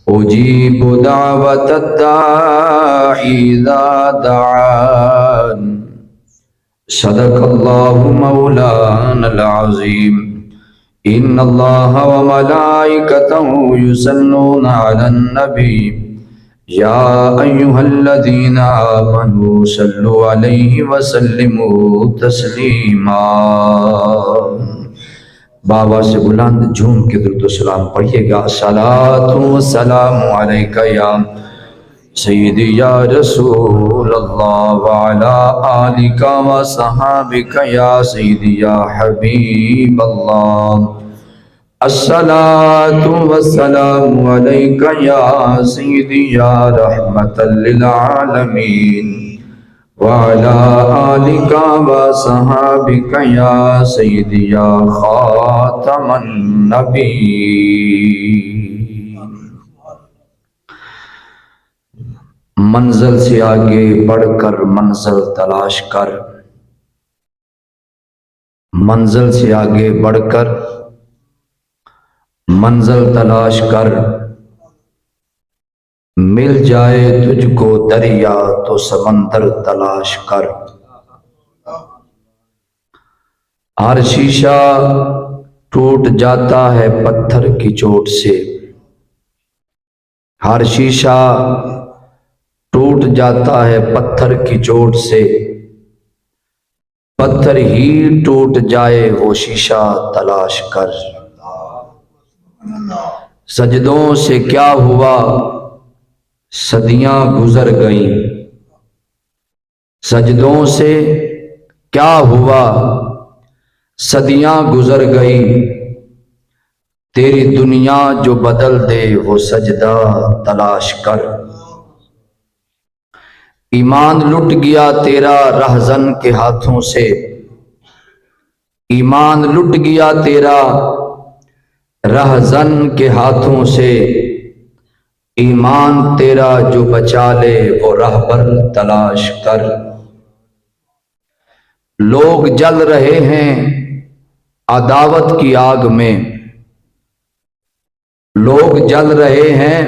أجيب دعوة الداعي إذا دعان. صدق الله مولانا العظيم. إن الله وملائكته يصلون على النبي يا أيها الذين آمنوا صلوا عليه وسلموا تسليما. بابا سے بلند جھوم کے درود و سلام پڑھیے گا. صلاۃ و سلام علیک یا سیدی یا رسول اللہ وعلا آلک و صحابک یا سیدی یا حبیب اللہ. الصلاۃ والسلام علیک یا سیدی یا رحمت للعالمین وعلا آلک و صحابک یا سیدی یا خاتم النبیین. منزل سے آگے بڑھ کر منزل تلاش کر. منزل سے آگے بڑھ کر منزل تلاش کر. مل جائے تجھ کو دریا تو سمندر تلاش کر. ہر شیشہ ٹوٹ جاتا ہے پتھر کی چوٹ سے. ہر شیشہ ٹوٹ جاتا ہے پتھر کی چوٹ سے. پتھر ہی ٹوٹ جائے وہ شیشہ تلاش کر. سجدوں سے کیا ہوا صدیاں گزر گئیں. سجدوں سے کیا ہوا صدیاں گزر گئیں. تیری دنیا جو بدل دے وہ سجدہ تلاش کر. ایمان لٹ گیا تیرا رہزن کے ہاتھوں سے. ایمان لٹ گیا تیرا رہزن کے ہاتھوں سے. ایمان تیرا جو بچا لے وہ رہبر تلاش کر. لوگ جل رہے ہیں عداوت کی آگ میں. لوگ جل رہے ہیں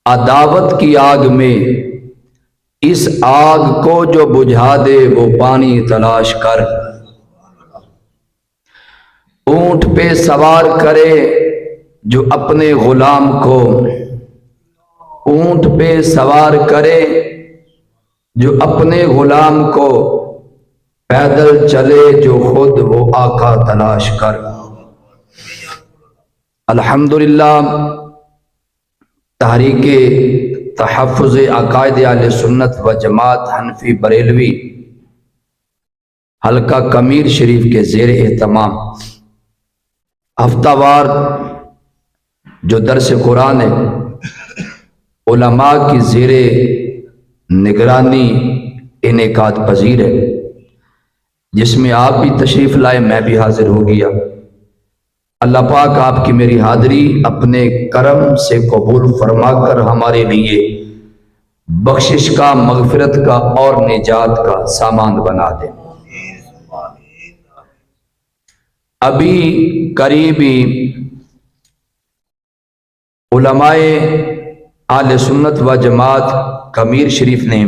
عداوت کی آگ میں. اس آگ کو جو بجھا دے وہ پانی تلاش کر. اونٹ پہ سوار کرے جو اپنے غلام کو. اونٹ پہ سوار کرے جو اپنے غلام کو. پیدل چلے جو خود وہ آقا تلاش کر. الحمدللہ تحریک تحفظ عقائد اہل سنت و جماعت حنفی بریلوی حلقہ کمیر شریف کے زیر اہتمام ہفتہ وار جو درس قرآن ہے علماء کی زیر نگرانی انعقاد پذیر ہے، جس میں آپ بھی تشریف لائے، میں بھی حاضر ہو گیا. اللہ پاک آپ کی میری حاضری اپنے کرم سے قبول فرما کر ہمارے لیے بخشش کا، مغفرت کا اور نجات کا سامان بنا دے. ابھی قریبی علماء اہل سنت و جماعت کمیر شریف نے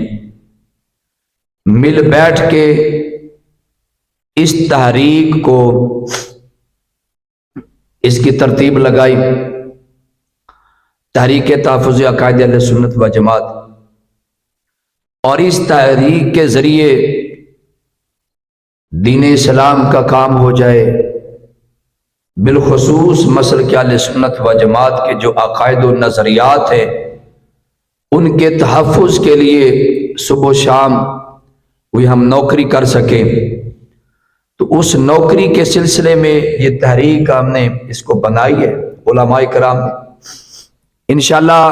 مل بیٹھ کے اس تحریک کو، اس کی ترتیب لگائی. تحریک تحفظ عقائد اہل سنت و جماعت، اور اس تحریک کے ذریعے دین اسلام کا کام ہو جائے. بالخصوص مسلک اہل سنت و جماعت کے جو عقائد و نظریات ہیں ان کے تحفظ کے لیے صبح و شام کوئی ہم نوکری کر سکیں. تو اس نوکری کے سلسلے میں یہ تحریک ہم نے اس کو بنائی ہے علماء کرام نے. انشاءاللہ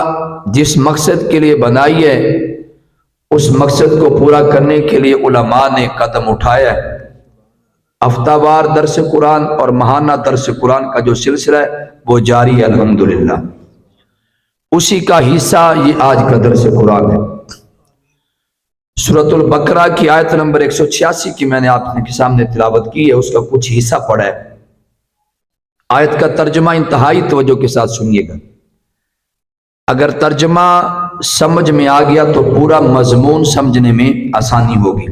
جس مقصد کے لیے بنائی ہے اس مقصد کو پورا کرنے کے لیے علماء نے قدم اٹھایا ہے. ہفتہ وار درس قرآن اور ماہانہ درس قرآن کا جو سلسلہ ہے وہ جاری ہے الحمدللہ. اسی کا حصہ یہ آج کا درس قرآن ہے. سورۃ البقرہ کی آیت نمبر 186 کی میں نے آپ کے سامنے تلاوت کی ہے، اس کا کچھ حصہ پڑھا ہے. آیت کا ترجمہ انتہائی توجہ کے ساتھ سنیے گا. اگر ترجمہ سمجھ میں آ گیا تو پورا مضمون سمجھنے میں آسانی ہوگی۔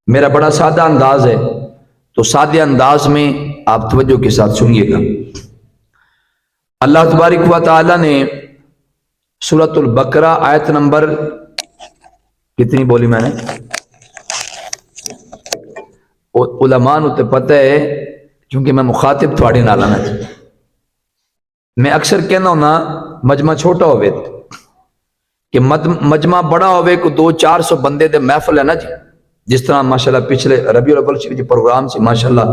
میرا بڑا سادہ انداز ہے، تو سادے انداز میں آپ توجہ کے ساتھ سنیے گا۔ اللہ تبارک و تعالی نے سورۃ البقرہ آیت نمبر کتنی بولی میں نے؟ علماء نو تے پتہ ہے کیونکہ میں مخاطب تھوڑے نال ہاں۔ میں اکثر کہنا ہونا مجمع چھوٹا ہوئے کہ مجمع بڑا ہوئے کو 200-400 بندے دے محفل ہے نا جی، جس طرح ماشاءاللہ پچھلے ربیع الاول شریف پروگرام سے ماشاءاللہ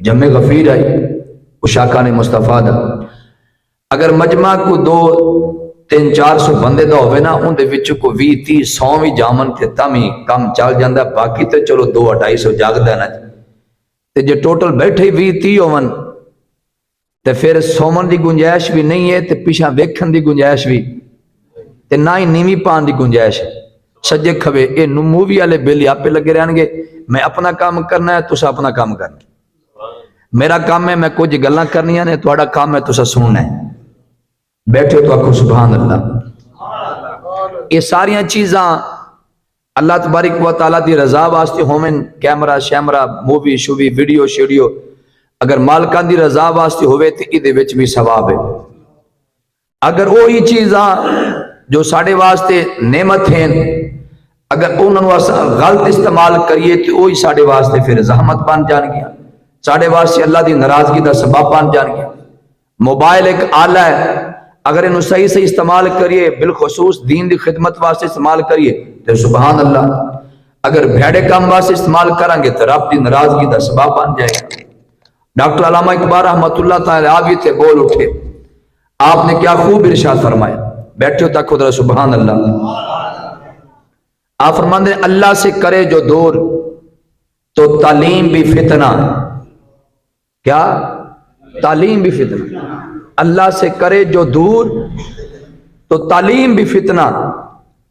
جمع غفیر آئی اشاکان مصطفیٰ دا، اگر مجمع کو 200-400 بندے دا ہوئے نا، ان دے وچ کو 20-30-100 بھی جامن تھے تامی کام چال جاندہ، باقی تے چلو 200-250 جاگ دا نا جی، تے جو ٹوٹل بیٹھے 20-30 ہوون تے پھر سومن دی گنجائش بھی نہیں ہے، تے پیچھا ویکھن دی گنجائش بھی تے نہ ہی نیوی پان دی گنجائش ہے۔ سجے کھوے اے مووی والے بیلی آپ پہ لگے رہن گے، میں اپنا کام کرنا ہے، تسا اپنا کام کرنا ہے۔ میرا کام ہے میں کچھ گلاں کرنیاں نے، تہاڈا کام ہے تسا سننا ہے۔ بیٹھے تو آکھو سبحان اللہ۔ یہ ساریاں چیزاں اللہ تبارک و تعالیٰ دی رضا واسطے ہومن، کیمرہ شیمرہ مووی شووی ویڈیو شیڈیو اگر مالکان دی رضا واسطے ہوئے تو ادھے وچ بھی ثواب ہے۔ اگر وہی چیزاں جو ساڑے واسطے نعمت ہیں اگر انہوں غلط استعمال کریے تو وہی ساڑے واسطے پھر زحمت بن جان گیا، ساڑے واسطے اللہ دی ناراضگی دا سبب بن جان گیا۔ موبائل ایک آلہ ہے، اگر انہوں صحیح سے استعمال کریے، بالخصوص دین دی خدمت واسطے استعمال کریے تو سبحان اللہ۔ اگر بھیڑے کام واسطے استعمال کریں گے تو رب دی ناراضگی دا سبب بن جائے گا۔ ڈاکٹر علامہ اقبال رحمۃ اللہ تعالی علیہ تھے، بول اٹھے، آپ نے کیا خوب ارشاد فرمایا، بیٹھے ہو تک خود سبحان اللہ۔ آپ فرماتے ہیں اللہ سے کرے جو دور تو تعلیم بھی فتنہ، کیا تعلیم بھی فتنہ، اللہ سے کرے جو دور تو تعلیم بھی فتنہ،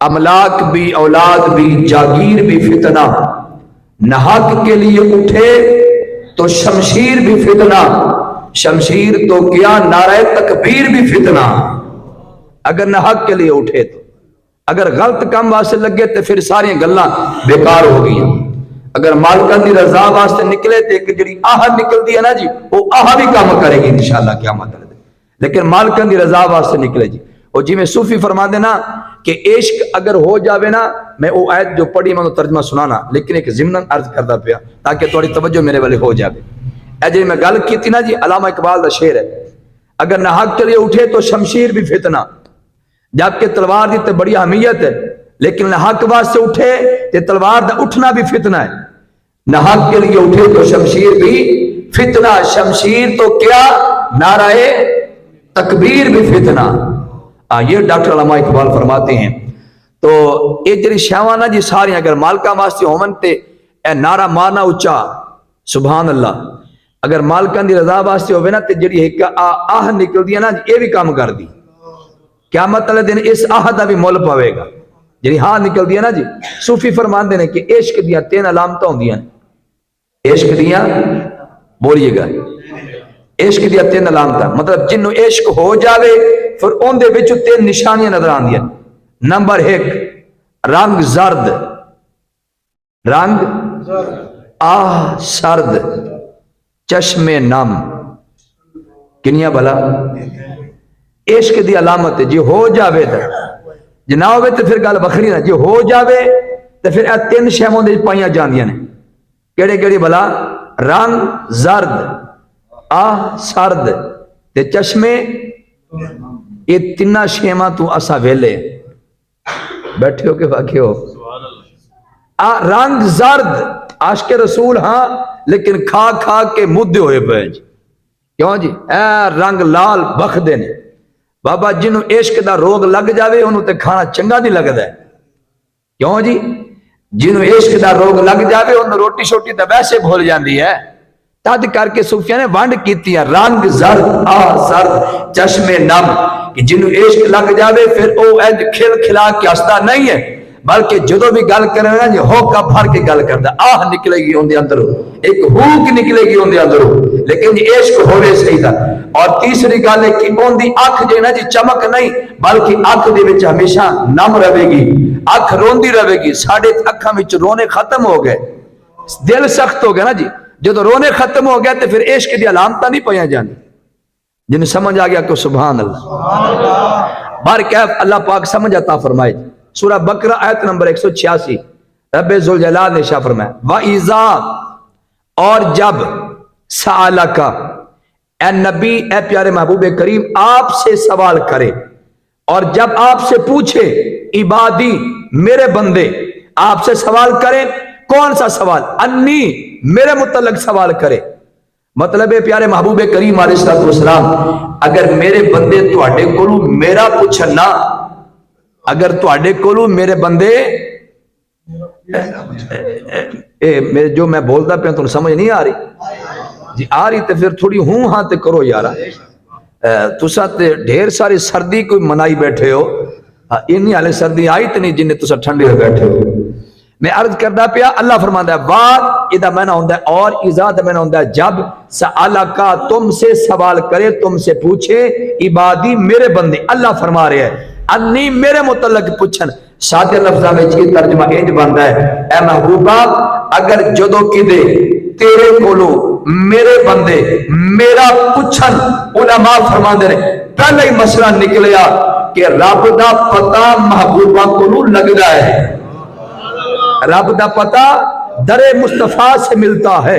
املاک بھی اولاد بھی جاگیر بھی فتنہ، نحق کے لیے اٹھے تو شمشیر بھی فتنہ، شمشیر تو کیا نعرہ تکبیر بھی فتنہ۔ اگر نحق کے لیے اٹھے تو، اگر غلط کام واسطے لگے تو پھر ساری گلاں بیکار ہو گئی۔ اگر مالکان دی رضا واسطے نکلے تو ایک جڑی آہ نکل دی ہے نا جی، وہ آہ بھی کام کرے گی انشاءاللہ قیامت تک۔ لیکن مالکان دی رضا واسطے نکلے جی، اور جی میں صوفی فرما دینا کہ عشق اگر ہو جاوے نا، میں وہ آیت جو پڑھی میں ترجمہ سنانا، لیکن ایک ضمناً عرض کردہ پیا تاکہ تھوڑی توجہ میرے والے ہو جاوے۔ اے جی میں گل کی تھی نا جی، علامہ اقبال دا شعر ہے، اگر نحق کے لیے اٹھے تو شمشیر بھی فتنہ، جبکہ تلوار دی تے بڑی اہمیت ہے، لیکن نحق واسطے اٹھے تے تلوار دا اٹھنا بھی فتنہ ہے۔ نحق کے لیے اٹھے تو شمشیر بھی فتنہ، شمشیر تو کیا نعرہ تکبیر بھی فتنہ۔ یہ ڈاکٹر علامہ اقبال فرماتے ہیں۔ تو یہ جڑی شاوانا جی ساری اگر مالکہ واسطے ہومن تے اے نعرہ مارنا اچھا سبحان اللہ، اگر مالکان دی رضا واسطے ہوئے نا تے جڑی ایک آہ نکل دیا نا یہ بھی کام کر دی، قیامت والے دن اس آہ دا بھی مول پاوے گا جڑی ہاں نکل دیا نا جی۔ صوفی فرمان دینے کہ عشق دیا 3 علامتیں ہوندیاں، عشق دیا بولیے گا، عشق دیا 3 علامتیں، مطلب جنوں عشق ہو جاوے پھر ان دے وچوں 3 نشانیاں نظر آندیاں۔ نمبر 1 رنگ زرد، رنگ آہ سرد، چشم نم، کنیا بھلا عشق دی علامت ہے۔ جی ہو جاوے تو جی نہ ہوئے تو پھر گل بکھری نہ، جی ہو جاوے تو پھر 3 شیواں دے پائیاں جاندیاں نے، کیڑے کیڑی بھلا؟ رنگ زرد، آہ سرد تے چشمے، یہ 3 شیواں تو اسا ویلے بیٹھے ہو کے واقع ہو۔ رنگ زرد عاشق رسول ہاں، لیکن کھا کھا کے مدے ہوئے پے جی، کیوں جی؟ اے رنگ لال بخ دینے بابا، جنہوں عشق دا روگ لگ جاوے انہوں تے کھانا چنگا نہیں لگتا ہے، کیوں جی؟ جنہوں عشق دا روگ لگ جاوے انہوں روٹی شوٹی تے ویسے بھول جاندی ہے۔ تد کر کے صوفیاں نے ونڈ کیتی ہے، رنگ زرد آہ سرد چشم نم، کہ جنہوں عشق لگ جاوے پھر او اینج کھل کھلا کے ہستا نہیں ہے، بلکہ جدو بھی گل کرے نا جی ہوکا بھر کے گل کردا، آہ نکلے گی اون دے اندروں، ایک ہوک نکلے گی اون دے اندروں، لیکن جی عشق ہوے صحیح دا اور تیسری گل ہے کہ ان دی اکھ جے نا جی چمک نہیں بلکہ اکھ دے وچ ہمیشہ نم رہے گی، اکھ روندی رہے گی۔ ساڈے اکھاں وچ رونے ختم ہو گئے، دل سخت ہو گیا نا جی، جدو رونے ختم ہو گیا تو پھر عشق دی علامتاں نہیں پائیاں جاندی۔ جن سمجھ آ گیا کہ سبحان اللہ۔ بار کیف اللہ پاک سمجھ عطا فرمائے۔ سورہ بقرہ آیت نمبر 186 رب ذوالجلال نے شاہ فرمایا وَإِذَا، اور جب سَأَلَكَ، اے نبی اے پیارے محبوب کریم آپ سے سوال کرے، اور جب آپ سے پوچھے عبادی میرے بندے آپ سے سوال کریں، کون سا سوال؟ انی میرے متعلق سوال کرے، مطلب ہے پیارے محبوب کریم علیہ السلام اگر میرے بندے تواڈے کولوں میرا پوچھنا، اگر تواڈے کولوں میرے بندے جو میں بولتا پہ تو سمجھ نہیں آ رہی جی؟ آ رہی تو پھر تھوڑی ہوں ہاں تے کرو یارا، تسا تے ڈھیر ساری سردی کوئی منائی بیٹھے ہو، انی والے سردی آئی تو نہیں جن تسا ٹھنڈے ہو بیٹھے ہو۔ میں عرض کردا پیا اللہ فرماندا ہے وعد ادا میں نہ ہوندا ہے، اور اذا میں نہ ہوندا ہے جب سألکا تم سے سوال کرے، تم سے پوچھے عبادی میرے بندے، اللہ فرما رہے ہیں انی میرے متعلق پوچھن۔ سادے لفظاں وچ یہ ترجمہ انج بندا ہے اے محبوبہ اگر جدو کدے تیرے کولو میرے بندے میرا پوچھن، علماء فرماندے نے پہلے ہی مسئلہ نکلیا کہ رب دا پتہ محبوبہ کولو لگدا ہے، رب دا پتہ در مصطفیٰ سے ملتا ہے،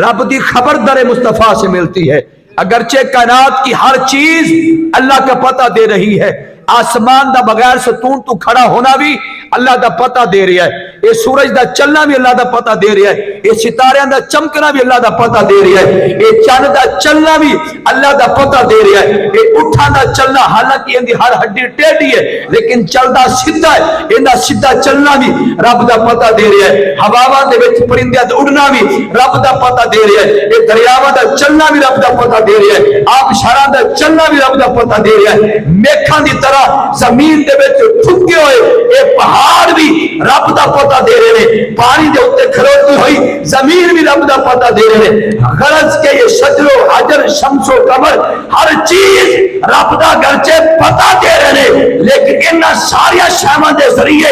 رب دی خبر در مصطفیٰ سے ملتی ہے۔ اگرچہ کائنات کی ہر چیز اللہ کا پتہ دے رہی ہے، آسمان دا بغیر ستون تو کھڑا ہونا بھی اللہ دا پتہ دے رہا ہے، یہ سورج دا چلنا بھی اللہ دا پتہ دے رہا ہے، یہ ستاریاں دا چمکنا بھی اللہ دا پتہ دے رہا ہے، یہ چاند دا چلنا بھی اللہ دا پتہ دے رہا ہے، یہ اٹھا دا چلنا حالانکہ ان دی ہر ہڈی ٹیڑھی ہے لیکن چلدا سیدھا ہے، ان دا سیدھا چلنا بھی رب دا پتہ دے رہا ہے، ہواواں دے وچ پرندیاں دا اڑنا بھی رب دا پتہ دے رہا ہے، یہ دریاواں دا چلنا بھی رب دا پتہ دے رہا ہے، آبشاراں دا چلنا بھی رب دا پتہ دے رہا ہے، میکھاں دی طرح زمین دے وچ ٹھکے ہوئے اے پہاڑ بھی رب دا پتہ دے رہے ہیں، پانی دے اوتے کھلوتی ہوئی زمین بھی رب دا پتہ دے رہے ہیں، غرض کے یہ شجر و حجر شمس و قمر ہر چیز رب دا گرچہ پتہ دے رہے ہیں لیکن انہاں ساری شیواں دے ذریعے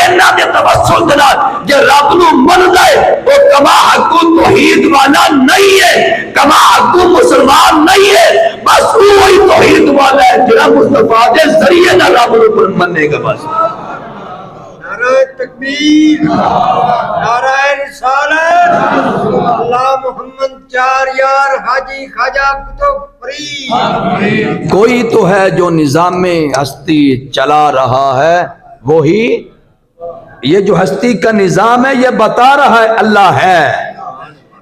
انہاں دے توسل دے نال جے رب نو مندا ہے او کما حق توحید والا نہیں ہے، کما حق مسلمان نہیں ہے، بس وہی توحید والا ہے جڑا مصطفیٰ دے ذریعے نہ رب نو منے گا۔ بس نعرہ تکبیر، نعرہ رسالت، اللہ محمد چار یار حاجی خواجہ قطب فرید۔ کوئی تو ہے جو نظام ہستی چلا رہا ہے، وہی یہ جو ہستی کا نظام ہے یہ بتا رہا ہے اللہ ہے،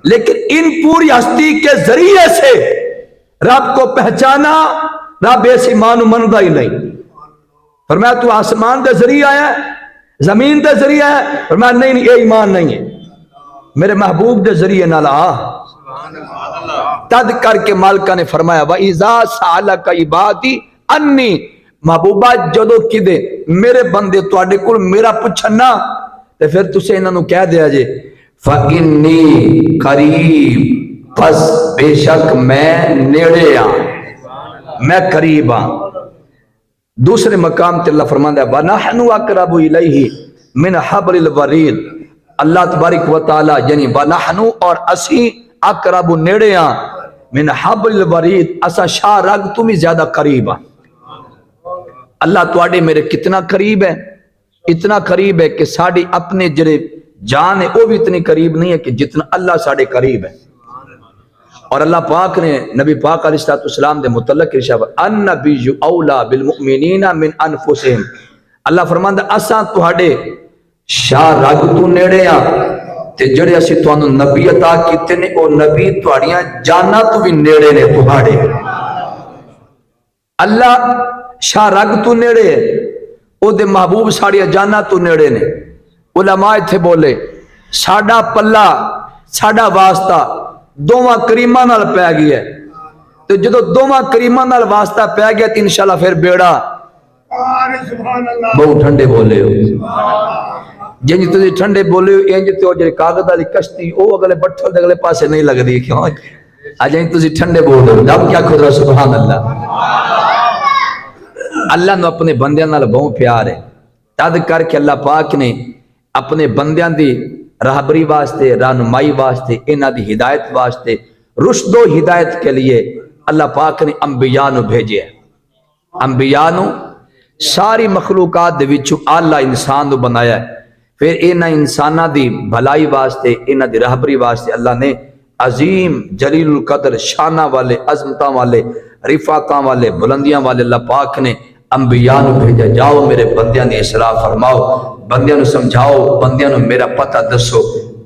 لیکن ان پوری ہستی کے ذریعے سے رب کو پہچانا رب ایسی مانو مندا ہی نہیں۔ فرمایا تو آسمان دے ذریعے آیا ہے، زمین دے ذریعے ہے، فرمایا نہیں یہ ایمان نہیں ہے، میرے محبوب دے ذریعے نہ لا۔ تد کر کے مالکہ نے فرمایا وَإِذَا سَأَلَكَ عِبَادِي أَنِّي، محبوبہ جدو کدے میرے بندے تواڈے کول میرا پوچھنا تے پھر تسے انہاں نو کہہ دیا جے فَإِنِّي قریب، پس بے شک میں نیڑے ہاں، میں قریب ہاں۔ دوسرے مقام تے اللہ فرماندا ہے وَنَحْنُ أَقْرَبُ إِلَيْهِ مِنْ حَبْلِ الْوَرِيدِ، اللہ تبارک و تعالی یعنی وَنَحْنُ اور اسی اقرب نیڑے ہاں من حبل الورید، اسا شاہ رگ تو بھی زیادہ قریب ہاں۔ اللہ تواڈے میرے کتنا قریب ہے، اتنا قریب ہے کہ ساڑی اپنے جڑے جان ہے وہ بھی اتنی قریب نہیں ہے کہ جتنا اللہ ساڑے قریب ہے۔ اور اللہ پاک نے نبی پاک علیہ السلام دے متعلق ارشاد النبی اولا بالمؤمنین من انفسہم، اللہ فرماندا اساں تواڈے شاہ رگ تو نیڑے ہاں تے جڑے اسی تانوں نبی عطا کیتے نے او نبی تواڈیاں جاناں تو بھی نیڑے نے تہاڈے۔ اللہ شاہ رگ تو نیڑے او دے محبوب ساڑیاں جاناں تو نیڑے نے۔ علماء تھے بولے ساڈا پلہ ساڈا واسطہ دوواں کریماں نال پے گیا ہے، تو جدو دوواں کریماں نال واسطہ پے گیا تو انشاءاللہ پھر بیڑا بہت ٹھنڈے بولے ہو جن تسی ٹھنڈے بولے ہو انج تے او جڑی کاغذ والی کشتی او اگلے بٹھل دے اگلے پاسے نہیں لگدی، کیوں اجائیں تسی ٹھنڈے بول دو رب کیا خود رہا سبحان اللہ اللہ نو اپنے بندیاں نال بہت پیار ہے تد کر کے اللہ پاک نے اپنے بندیاں دی راہبری واسطے رہنمائی واسطے انہاں دی ہدایت واسطے رشد و ہدایت کے لیے اللہ پاک نے انبیاء نو بھیجے ہیں انبیاء نو ساری مخلوقات دے وچوں اعلی انسان نو بنایا ہے پھر انہاں انساناں دی بھلائی واسطے انہاں دی راہبری واسطے اللہ نے عظیم جلیل القدر شانہ والے عظمتاں والے رفعتاں والے بلندیاں والے اللہ پاک نے انبیاء نو بھیجا جاؤ میرے بندیاں دی اصلاح فرماؤ بندیاں نو سمجھاؤ بندیاں نو میرا پتہ دسو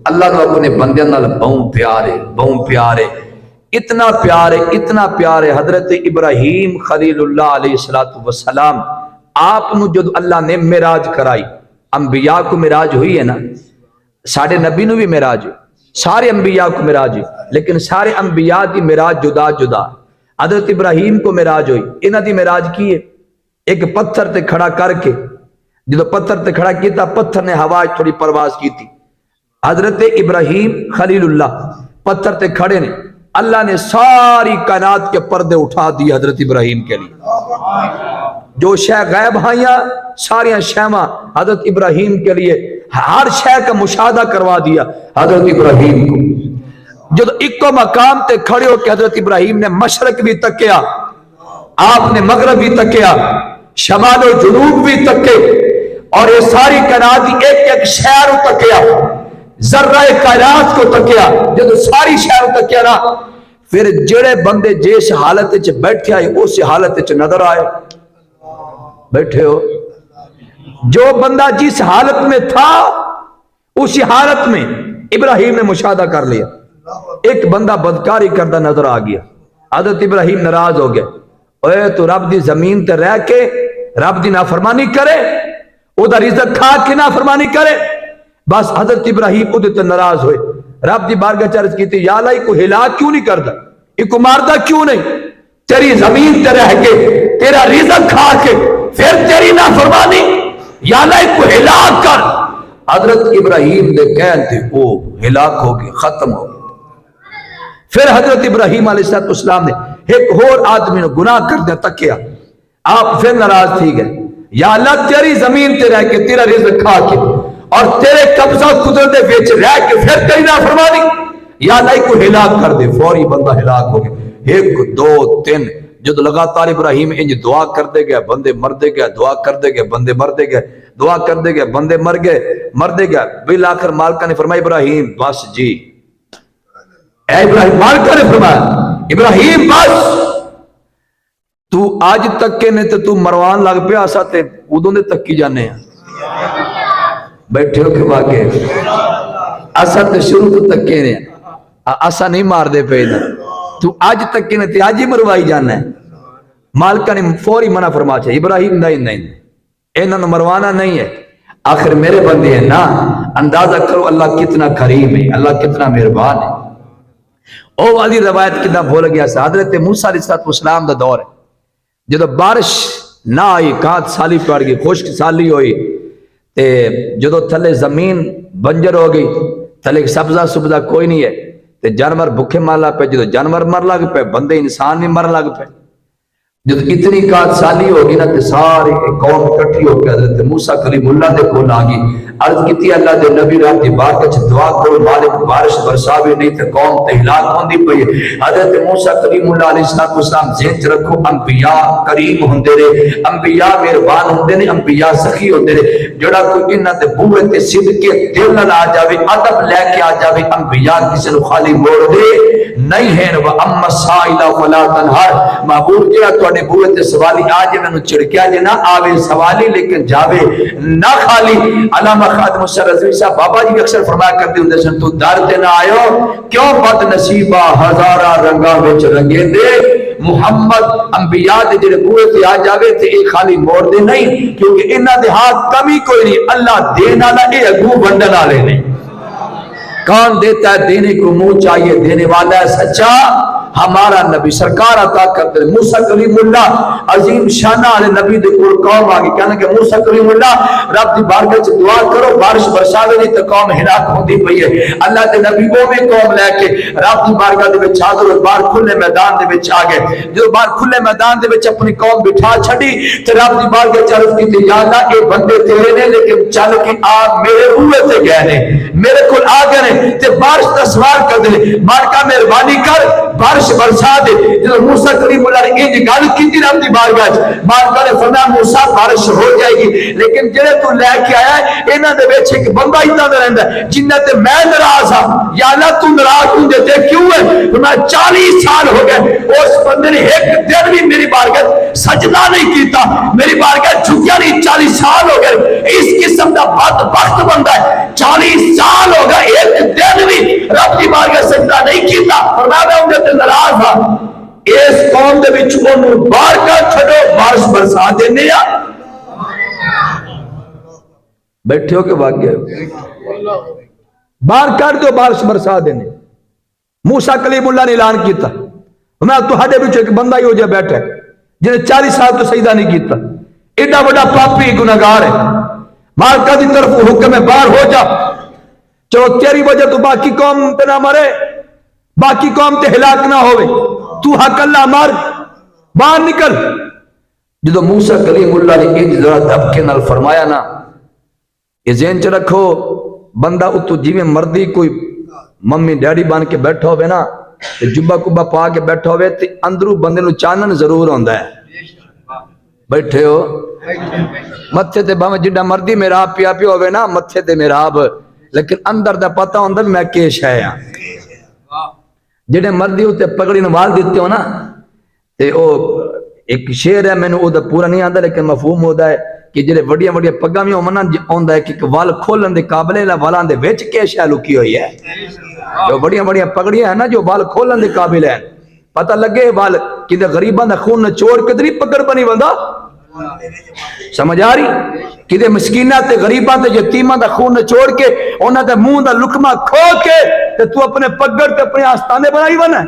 اللہ نو اپنے بندیاں نال بہت پیار ہے اتنا پیار ہے حضرت ابراہیم خلیل اللہ علیہ السلام آپ نو جد اللہ نے معراج کرائی انبیاء کو معراج ہوئی ہے نا ساڑھے نبی نو بھی معراج ہوئی سارے انبیاء کو معراج ہوئی لیکن سارے انبیاء دی معراج جدا جدا حضرت ابراہیم کو معراج ہوئی انہاں دی معراج کی ہے ایک پتھر تے کھڑا کر کے جدو پتھر تے کھڑا کیتا پتھر نے ہوا تھوڑی پرواز کی تھی حضرت ابراہیم خلیل اللہ پتھر تے کھڑے نے اللہ نے ساری کائنات کے پردے اٹھا دی حضرت ابراہیم کے لیے جو شے غیب ہائیاں ساریاں شیواں حضرت ابراہیم کے لیے ہر شے کا مشاہدہ کروا دیا حضرت ابراہیم کو جب ایکو مقام تے کھڑے ہو کہ حضرت ابراہیم نے مشرق بھی تکیا آپ نے مغرب بھی تکیا شمال و جنوب بھی تکے اور یہ ساری کائنات ایک ایک شہر تکیا ذرہ کائنات کو تکیا جب ساری شہر تکیا نا پھر جڑے بندے جس حالت وچ بیٹھے آئے اس حالت وچ نظر آئے بیٹھے ہو جو بندہ جس حالت میں تھا اسی حالت میں ابراہیم نے مشاہدہ کر لیا ایک بندہ بدکاری کردہ نظر آ گیا حضرت ابراہیم ناراض ہو گئے اوے تو رب دی زمین تے رہ کے رب دی نافرمانی کرے او دا رزق کھا کے نافرمانی کرے بس حضرت ابراہیم او تے ناراض ہوئے رب دی بارگاہ چرچ کی تھی یا اللہ کو ہلاک کیوں نہیں کردا ایک ماردا کیوں نہیں تیری زمین تے رہ کے تیرا رزق کھا کے پھر تیری نافرمانی یا اللہ کو ہلاک کر حضرت ابراہیم نے کہن تھے وہ ہلاک ہو گئے ختم ہو گئے پھر حضرت ابراہیم علیہ السلام نے ایک اور آدمی نے گناہ کر دیا تکیا آپ پھر ناراض تھی گئے یا اللہ تیری زمین تے رہ کے تیرا رزق کھا کے اور تیرے قبضہ قدرت وچ رہ کے پھر تیری نافرمانی یا اللہ کو ہلاک کر دے فوری بندہ ہلاک ہو گئے ایک دو تین جد لگاتار ابراہیم انج دعا کر دے گیا بندے مر دے گیا دعا کر دے گیا بندے مر دے گیا دعا کر دے گیا بندے مر دے گیا بالآخر مالکہ نے فرمایا ابراہیم بس جی اے ابراہیم مالکہ نے فرمایا ابراہیم بس تو آج تک کے نے تو مروان لگ پہ آسا تے ادوں نے تک کی جانے ہیں بیٹھے ہو کے واقعے آسا تے شروع تو تک کے نے آسا نہیں مار دے پہ تو آج تک کے نے تے آج ہی مروائی جانا ہے مالکہ نے فوری منع فرما چاہے ابراہیم نہیں انہوں نے مروانا نہیں ہے آخر میرے بندے ہیں نا اندازہ کرو اللہ کتنا کریم ہے اللہ کتنا مہربان ہے او والی روایت کتنا بھول گیا حضرت موسیٰ علیہ السلام دا دور ہے جدو بارش نہ آئی کانت سالی پڑ گئی خشک سالی ہوئی تے جدو تھلے زمین بنجر ہو گئی تھلے سبزہ کوئی نہیں ہے تے جانور بھوکے مر لگ پہ جدو جانور مر لگ پہ بندے انسان نہیں مر لگ پہ جب اتنی کات سالی ہوگی نا تے ساری قوم اکٹھی ہو کے حضرت موسیٰ کلیم اللہ دے کول آ گئی عرض کیتی اللہ دے نبی رات دی بارگاہ وچ دعا کرو مالک بارش برساوے نہیں تے قوم تے ہلاک ہوندی پئی حضرت موسیٰ کلیم اللہ علیہ السلام ذہن وچ رکھو انبیاء کریم ہوندے نے انبیاء مہربان ہوندے نے انبیاء سخی ہوندے نے جڑا کوئی انہاں دے بوئے تے صدقے دل نال آ جاوے ادب لے کے آ جاوے انبیاء کسے نو خالی موڑ دے نہیں ہے و اما السائل فلا تنہر معبود جڑا تواڈے بوئے تے سوالی آ جے مینوں چڑکیا جے نہ آوے سوالی لیکن جاوے نہ خالی علامہ خادم الشر رضوی صاحب بابا جی اکثر فرمایا کرتے ہوندے سن تو در تے نہ آیو کیوں بد نصیبہ ہزارہ رنگاں وچ رنگے دے محمد انبیاء دے جڑے بوئے تے آ جاوے تے اے خالی موڑ دے نہیں کیونکہ انہاں دے ہاتھ کمی کوئی نہیں اللہ دین والا اے اگوں ونڈن والے نہیں کون دیتا ہے دینے کو منہ چاہیے دینے والا ہے سچا ہمارا نبی سرکار عطا کرتے موسیٰ کلیم اللہ عظیم شانہ علی نبی دے کول قوم آگی کہنا کہ موسیٰ کلیم اللہ رب دی بارگاہ سے دعا کرو بارش برساوے نہیں تو قوم ہلاک ہوندی پئی ہے اللہ دے نبی وہ میں قوم لے کے رب دی بارگاہ دے وچ حاضر ہوئے باہر کھلے میدان دے وچ آ گئے جو باہر کھلے میدان دے وچ اپنی قوم بٹھا چھڑی تے رب دی بارگاہ چرف کی تے یا اللہ اے بندے تیرے نے لیکن چل کے آ میرے روئے تے گئے نے میرے کول آ گئے نے تے بارش دا سوال کر دے مالکا مہربانی کر بارش برسا دے جب موسیٰ کلیم اللہ نے انج گل کیتی رب دی بارگاہ مالکا نے فرمایا موسیٰ بارش ہو جائے گی لیکن جڑے تو لے کے آیا ہے انہاں دے وچ ایک بندہ اتنا دا رہندا ہے جنہاں تے میں ناراض ہاں یا اللہ تو ناراض ہوں تے کیوں ہے فرمایا 40 سال ہو گئے اس بندے نے ایک دن بھی میری بارگاہ سجدہ نہیں کیتا میری بارگاہ جھکیا نہیں 40 سال ہو گئے اس قسم دا بدبخت بندہ ہے 40 سال ہو گئے ایک دن بھی رب کی بارگاہ سجدہ نہیں کیتا فرمایا میں انہیں تے ناراض ہاں اس قوم دے وچ اونوں باہر کر چھڈو بارش برسا دینے آ بیٹھے ہو کہ بھاگ گئے باہر کر دو بارش برسا دینے موسیٰ کلیم اللہ نے اعلان کیتا میں تہاڈے وچ ایک بندہ ہی ہو جائے بیٹھا ہے جنہیں 40 سال تو سجدہ نہیں کیتا ایڈا بڑا پاپی گناہگار ہے مالکا دی طرف حکم ہے باہر ہو جا چلو تیری وجہ تو باقی قوم تے نہ مرے باقی قوم تے ہلاک نہ ہوئے تو حق اللہ مار باہر نکل جدو موسیٰ کلیم اللہ نے انج ذرا دھبکے نال فرمایا نا یہ ذہن چ رکھو بندہ اتو جی میں مردی کوئی ممی ڈیڈی بان کے بیٹھا ہوئے نا جبہ کبہ پا کے بیٹھا ہوئے تے اندرو بندے نو چانن ضرور ہوندا ہے بیٹھے ہو متھے تے باویں جڈا مردی محراب پیا پیا ہوئے نا متھے تے محراب لیکن اندر دا پتہ ہوندا میں کیش ہے جڑے مردی ہوتے پگڑی نوال دیتے ہو نا تے او ایک شعر ہے میں نے او دا پورا نہیں آندا لیکن مفہوم ہوتا ہے کہ جڑے وڈیاں وڈیاں پگاں وی ہومن آندا ہے کہ وال کھولن دے قابل ہے والاں دے وچ کیش ہے لکی ہوئی ہے جو بڑیاں بڑیاں پگڑیاں ہیں نا جو وال کھولن دے قابل ہیں پتہ لگے وال کدے غریباں دا خون نچوڑ کے تے پکڑ بنی بندہ سمجھ آ رہی کدے مسکیناں تے غریباں تے یتیماں دا خون نچوڑ کے انہاں دے منہ دا لقمہ کھو کے تے تو اپنے پگڑ تے اپنے آستانے بنائی بنا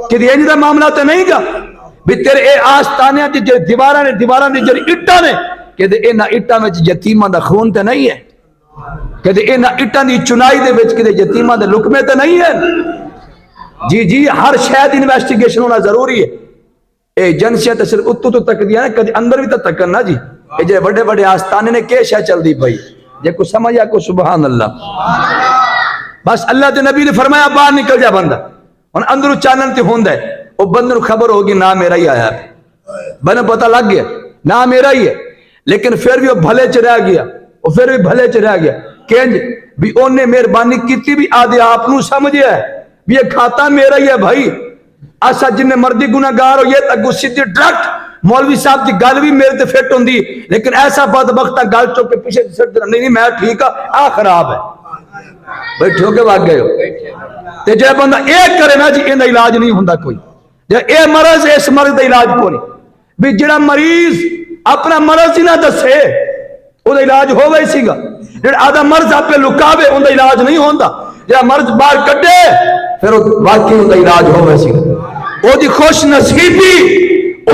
کدے انج دا معاملہ تے نہیں گا بھی تیرے اے آستانے دی جڑی دیواراں دی جڑی اٹاں نے کدے انہاں اٹاں وچ یتیماں دا خون تے نہیں ہے کدے انہاں اٹاں دی چنائی دے وچ کدے یتیماں دے لقمے تے نہیں ہے جی ہر شے دی انویسٹیگیشن ہونا ضروری ہے اے جنسیت صرف اتو تو تک دیا ہے کدی اندر بھی تو تکن نا جی اے جے بڑے بڑے آستانے نے کیا شے چل دی بھائی جے کو سمجھا کو سبحان اللہ بس اللہ دے نبی نے فرمایا باہر نکل جا بندہ اور اندرو چانن تے ہوندا ہے او بندے نو خبر ہوگی نا میرا ہی آیا ہے بنے پتہ لگ گیا نا میرا ہی ہے لیکن پھر بھی وہ بھلے چ رہ گیا وہ پھر بھی بھلے چ رہ گیا کہنج بھی اونے مہربانی کیتی بھی آدھے آپ نو سمجھیا ہے بھی یہ کھاتا میرا ہی ہے بھائی ایسا جن مردی گناہگار ہو یہ تک سیدھی ڈائریکٹ مولوی صاحب دی گل بھی میرے تے فٹ ہوندی لیکن ایسا بدبختہ گل چوک کے پیچھے سٹ نہیں میں ٹھیک آ خراب ہے بیٹھے ہو کے بھاگ گئے ہو تے جے بندہ ایک کرے نا جی ایندا علاج نہیں ہوندا کوئی جے اے مرض اس مرض دا علاج کو نہیں بھی جڑا مریض اپنا مرض ہی نہ دسے او دا علاج ہوے سی گا جڑا آدھا مرض آپ پہ لکاوے اون دا علاج نہیں ہوندا جڑا مرض باہر کڈے پھر واقعی اون دا علاج ہوے سی او دی خوش نصیبی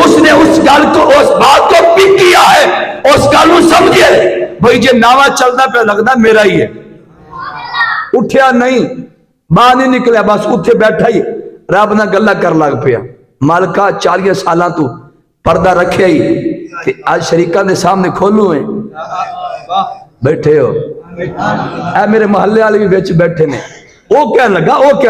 اس نے اس گل کو اس بات کو پک کیا ہے اس گل کو سمجھے بھائی جے ناوا چلدا پہ لگدا میرا ہی ہے اٹھیا نہیں باہر نہیں نکلیا بس اتھے بیٹھا ہی رب نہ گلا کر لگ پیا مالکا 40 سالاں تو پردہ رکھے ہی کہ آج شریکاں دے سامنے کھولوں ہیں بیٹھے ہو اے میرے محلے والے بھی وچ بیٹھے نے وہ کہنے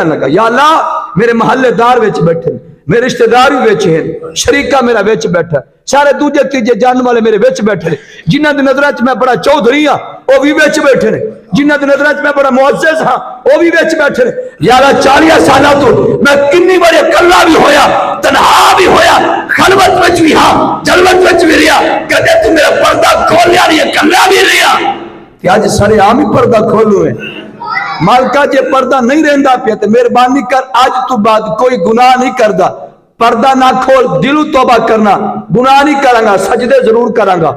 لگا یا اللہ میرے محلے دار وچ بیٹھے نے میرے رشتہ دار بھی وچ ہیں شریکہ میرا وچ بیٹھا سارے دوجے تیجے جان والے میرے وچ بیٹھے نے جنہاں دی نظراں وچ میں بڑا چودھری ہاں وہ بھی وچ بیٹھے نے جنہاں دی نظراں وچ میں بڑا معزز ہاں وہ بھی وچ بیٹھے نے یا اللہ 40 سالاں تو میں کنی بڑے کلا بھی ہویا تنہا بھی ہویا خلوت وچ بھی ہاں جلوت وچ بھی رہیا کدے تو میرا پردہ کھولیا نہیں کلا بھی رہیا کہ آج سارے عام ہی پردہ کھولوں ہے مالکا جے پردہ نہیں رہندا پیا تے مہربانی کر آج تو بعد کوئی گناہ نہیں کردا پردہ نہ کھول دل توبہ کرنا گناہ نہیں کراں گا سجدے ضرور کراں گا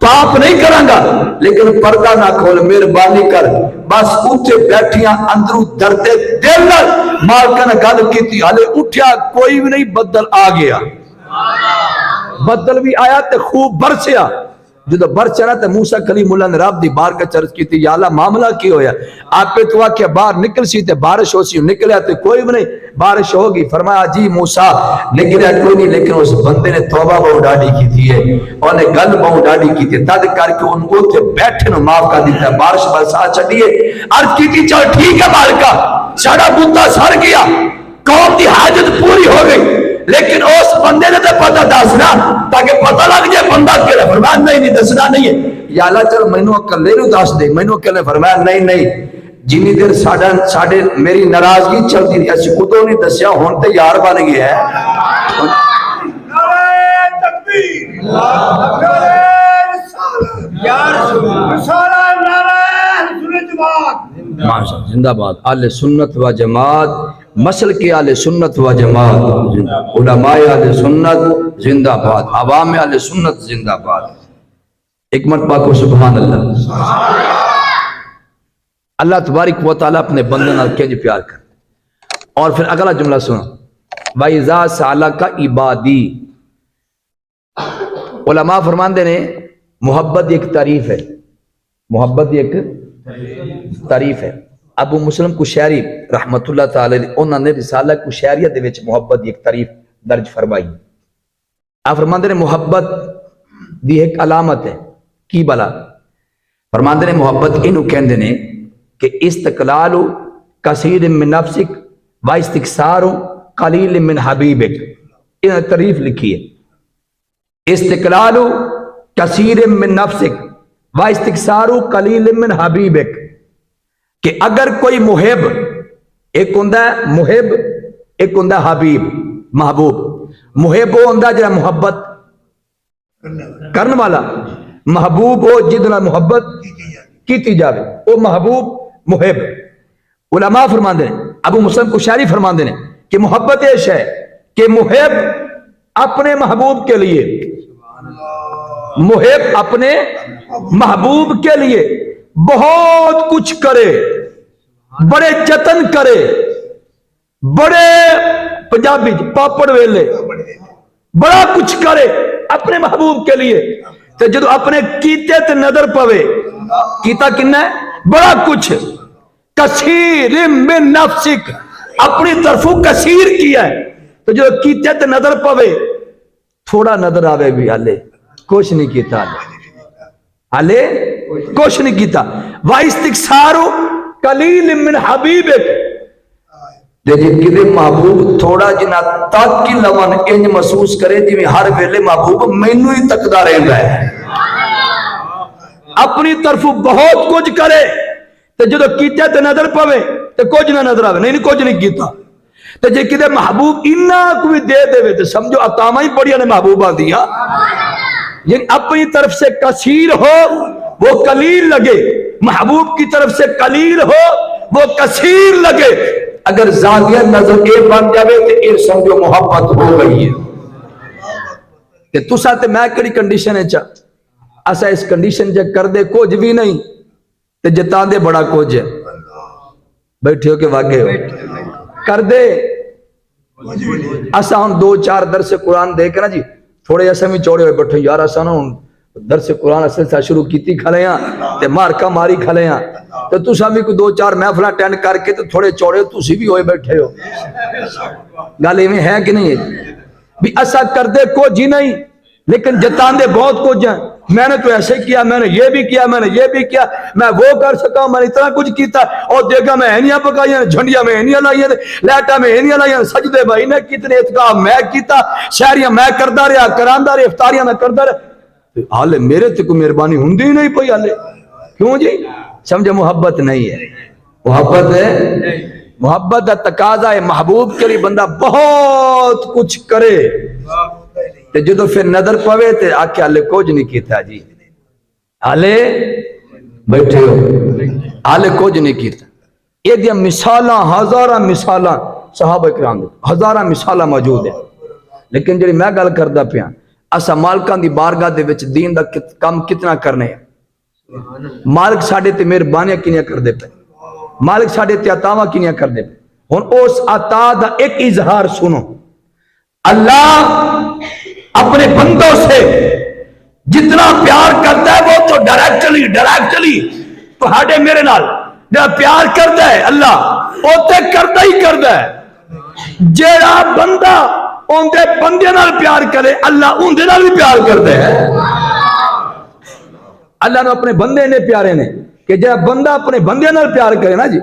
پاپ نہیں کرانگا لیکن پردہ نہ کھول مہربانی کر بس اتھے بیٹھیاں اندروں دردے دل مالکہ نے گل کی تھی ہلے اٹھیا کوئی بھی نہیں بدل آ گیا بدل بھی آیا تے خوب برسیا جدو برس چلا تے موسیٰ کلیم اللہ نے رب دی بار کا چرچ کی تھی یا اللہ معاملہ کی ہویا آپ پہ تو آکیا باہر نکل سی تے بارش ہو سی نکلیا تے کوئی بھی نہیں بارش ہوگی فرمایا جی موسیٰ نکلیا کوئی نہیں لیکن اس بندے نے توبہ بہو ڈاڑی کی تھی ہے اور نے گل بہو ڈاڑی کی تھی تد کر کے ان کو تے بیٹھے نو معاف کر دیتا ہے بارش برسا چڑھیے عرض کی تھی چل ٹھیک ہے مالکہ ساڑا بندہ سر گیا قوم دی حاجت پوری ہو گئی لیکن اس بندے نے تو پتہ دسنا تاکہ پتہ لگ جائے بندہ کیڑا فرمایا نہیں دسنا نہیں ہے یا اللہ چل مینوں عقل لے لو دس دے مینوں عقل نے فرمایا نہیں جنی دیر ساڈے میری ناراضگی چلتی تھی اسی کدوں نہیں دسیا ہن تے یار بن گیا ہے نعرہ تکبیر نعرہ رسالت یا رسالت نعرہ سنت بات ماشاء زندہ باد اہل سنت و جماعت مسلک اہل سنت و جماعت علماء اہل سنت زندہ باد عوام اہل سنت زندہ باد ایک مرتبہ کو سبحان اللہ اللہ تبارک و تعالیٰ اپنے بندے نال کینج پیار کر اور پھر اگلا جملہ سنو وَإِذَا سَأَلَكَ عِبَادِي علماء فرماندے نے محبت ایک تعریف ہے محبت ایک تعریف ہے ابو مسلم قشیری رحمت اللہ تعالی انہوں نے رسالہ قشیریہ دے وچ محبت ایک تعریف درج فرمائی آپ فرماندے نے محبت دی ایک علامت ہے کی بلا فرماندے نے محبت انہوں کہندے نے کہ استقلال کثیر من نفسک و استکثار قلیل من حبیبک انہوں نے تعریف لکھی ہے استقلال کثیر من نفسک و استکثار قلیل من حبیبک کہ اگر کوئی محب ایک ہوندہ ہے محب ایک ہوندہ ہے حبیب محبوب محب وہ ہوندہ جنہا محبت کرنے والا محبوب ہو جدنا محبت کیتی جاوے وہ محبوب محب علماء فرمان دے ابو مسلم قشیری فرمان دے کہ محبت ایش ہے کہ محب اپنے محبوب کے لیے محب اپنے محبوب کے لیے بہت کچھ کرے بڑے جتن کرے بڑے پنجابی پاپڑ ویلے بڑا کچھ کرے اپنے محبوب کے لیے تو جدو اپنے کیتے تے نظر پوے کیتا کنہ ہے بڑا کچھ کثیر من نفسک اپنی طرفوں کثیر کیا ہے تو جدو کیتے تے نظر پوے تھوڑا نظر آوے بھی آلے کچھ نہیں کیتا آلے کچھ نہیں کیتا وَإِسْتِكْسَارُ قَلِيلٍ مِّنْ حَبِيبِكَ لیکن کدے محبوب تھوڑا جنا تک کی لون انج محسوس کرے جی ہر ویلے محبوب مینوں ہی تکدا رہندا ہے اپنی طرف بہت کچھ کرے تے جدو کیتے تے نظر پوے تے کچھ نہ نظر آوے نہیں کچھ نہیں کیتا تے جے کدے محبوب انہاں کوئی دے دے تے سمجھو عطاواں ہی بڑیاں نے محبوباں دیا یعنی اپنی طرف سے کثیر ہو وہ قلیل لگے محبوب کی طرف سے قلیل ہو وہ کثیر لگے اگر زاویہ نظر اے بن جاوے تو اے سمجھو محبت ہو گئی ہے کہ تسا تے میں کڑی کنڈیشن ہے چا اسا اس کنڈیشن جے کر دے کچھ بھی نہیں تے جتان دے بڑا کچھ ہے بیٹھے ہو کے واقع ہو کر دے اسا ہم 2-4 درس قرآن دے کے نا جی تھوڑے ایسے میں چوڑے ہوئے بیٹھے یار اسا نا درس قرآن اصل سے شروع کیتی کھلے ہیں تے مارکا ماری کھلے ہیں تو تسا بھی کوئی 2-4 محفلہ ٹینڈ کر کے تو تھوڑے چوڑے تسی بھی ہوئے بیٹھے ہو گالے میں ہے کہ نہیں ہے بھی ایسا کر دے کو جی نہیں لیکن جتان دے بہت کچھ ہیں میں نے تو ایسے کیا میں نے یہ بھی کیا میں نے یہ بھی کیا میں وہ کر سکا میں نے اتنا کچھ کیتا اور دیکھا میں ہینیاں پکائیاں جھنڈیاں میں ہینیاں لائیاں لیٹا میں ہینیاں لائیاں سجدے بھائی نے کتنے اتقاہ میں کیتا شہریاں میں کردہ رہا کراندہ رہا افطاریاں میں کردہ رہا حالے میرے تے کو مہربانی ہندی نہیں پئی حالے کیوں جی سمجھے محبت نہیں ہے محبت ہے محبت ہے تقاضا ہے محبوب کے لیے بندہ بہت کچھ کرے تے جدو پھر نظر پوے تے آکے حالے کچھ نہیں کیتا جی حالے بیٹھے ہو حالے کچھ نہیں کیتا یہ دیا مثالاں ہزاراں مثالاں صحابہ کرام دے ہزاراں مثالاں موجود ہیں لیکن جڑی میں گل کردہ پیاں اسا مالکاں دی بارگاہ دے وچ دین دا کم کتنا کرنے ہیں. مالک ساڈے تے مہربانیاں کنیاں کر دے پے, مالک ساڈے تے عطاواں کنیاں کر دے پے. ہن اس عطا دا ایک اظہار سنو. اللہ اپنے بندوں سے جتنا پیار کرتا ہے وہ تو ڈائریکٹلی تہاڈے میرے نال جڑا پیار کرتا ہے اللہ او تے کرتا ہی کرتا ہے. جیڑا بندہ اندے بندے نال پیار کرے اللہ اندے نال بھی پیار کرتا ہے. اللہ نے اپنے بندے نے پیارے نے کہ جڑا بندہ اپنے بندے نال پیار کرے نا جی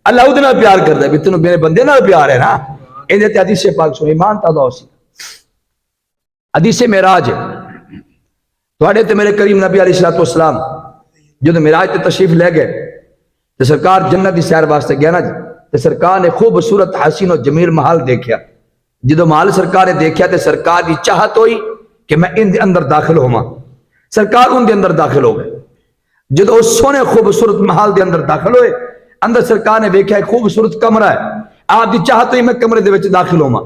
اللہ اودے نال پیار کرتا ہے. بھی تینوں میرے بندے نال پیار ہے نا. اندے تے حدیث پاک سنو, ایمان تازہ ہو سی. حدیث معراج ہے تواڈے تے میرے کریم نبی علیہ الصلوۃ والسلام جدوں معراج تے تشریف لے گئے تے سرکار جنت دی سیر واسطے گیا نا جی تے سرکار نے خوبصورت حسین و جمیل محل دیکھیا. جدوں محل سرکار نے دیکھیا تے سرکار دی چاہت ہوئی کہ میں ان دے اندر داخل ہوواں. سرکار ان دے اندر داخل ہو گئے. جدوں اس سونے خوبصورت محل دے اندر داخل ہوئے اندر سرکار نے دیکھا ایک خوبصورت کمرہ ہے. آپ دی چاہت ہوئی میں کمرے دے وچ داخل ہوواں.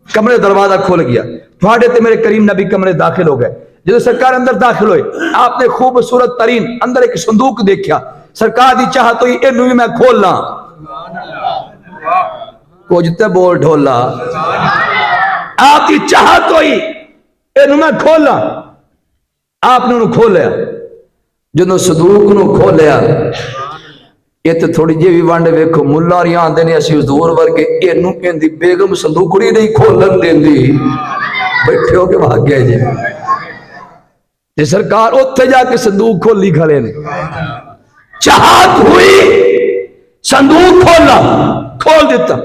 کمرے دروازہ کھول گیا. تھوڑے تے میرے کریم نبی کمرے داخل ہو گئے. جدوں سرکار اندر داخل ہوئے آپ نے خوبصورت ترین اندر ایک صندوق دیکھا. سرکار دی چاہت ہوئی اینو بھی میں کھول لاں. کچھ تے بول ڈھولا. آپ دی چاہت ہوئی اینو میں کھول لاں. آپ نے انہوں کھولیا. جدوں صندوق نو کھولیا یہ تے تھوڑی جی بھی وانڈے ویکھو ملا اور یہاں آندے نے اسی حضور ورگے اینو کہندی بیگم صندوقڑی نہیں کھولن دیندی. بیٹھے ہو کے بھاگ گئے جی. تے سرکار اوتھے جا کے صندوق کھولی کھڑے نے. چاہت ہوئی صندوق کھولا, کھول دیتا.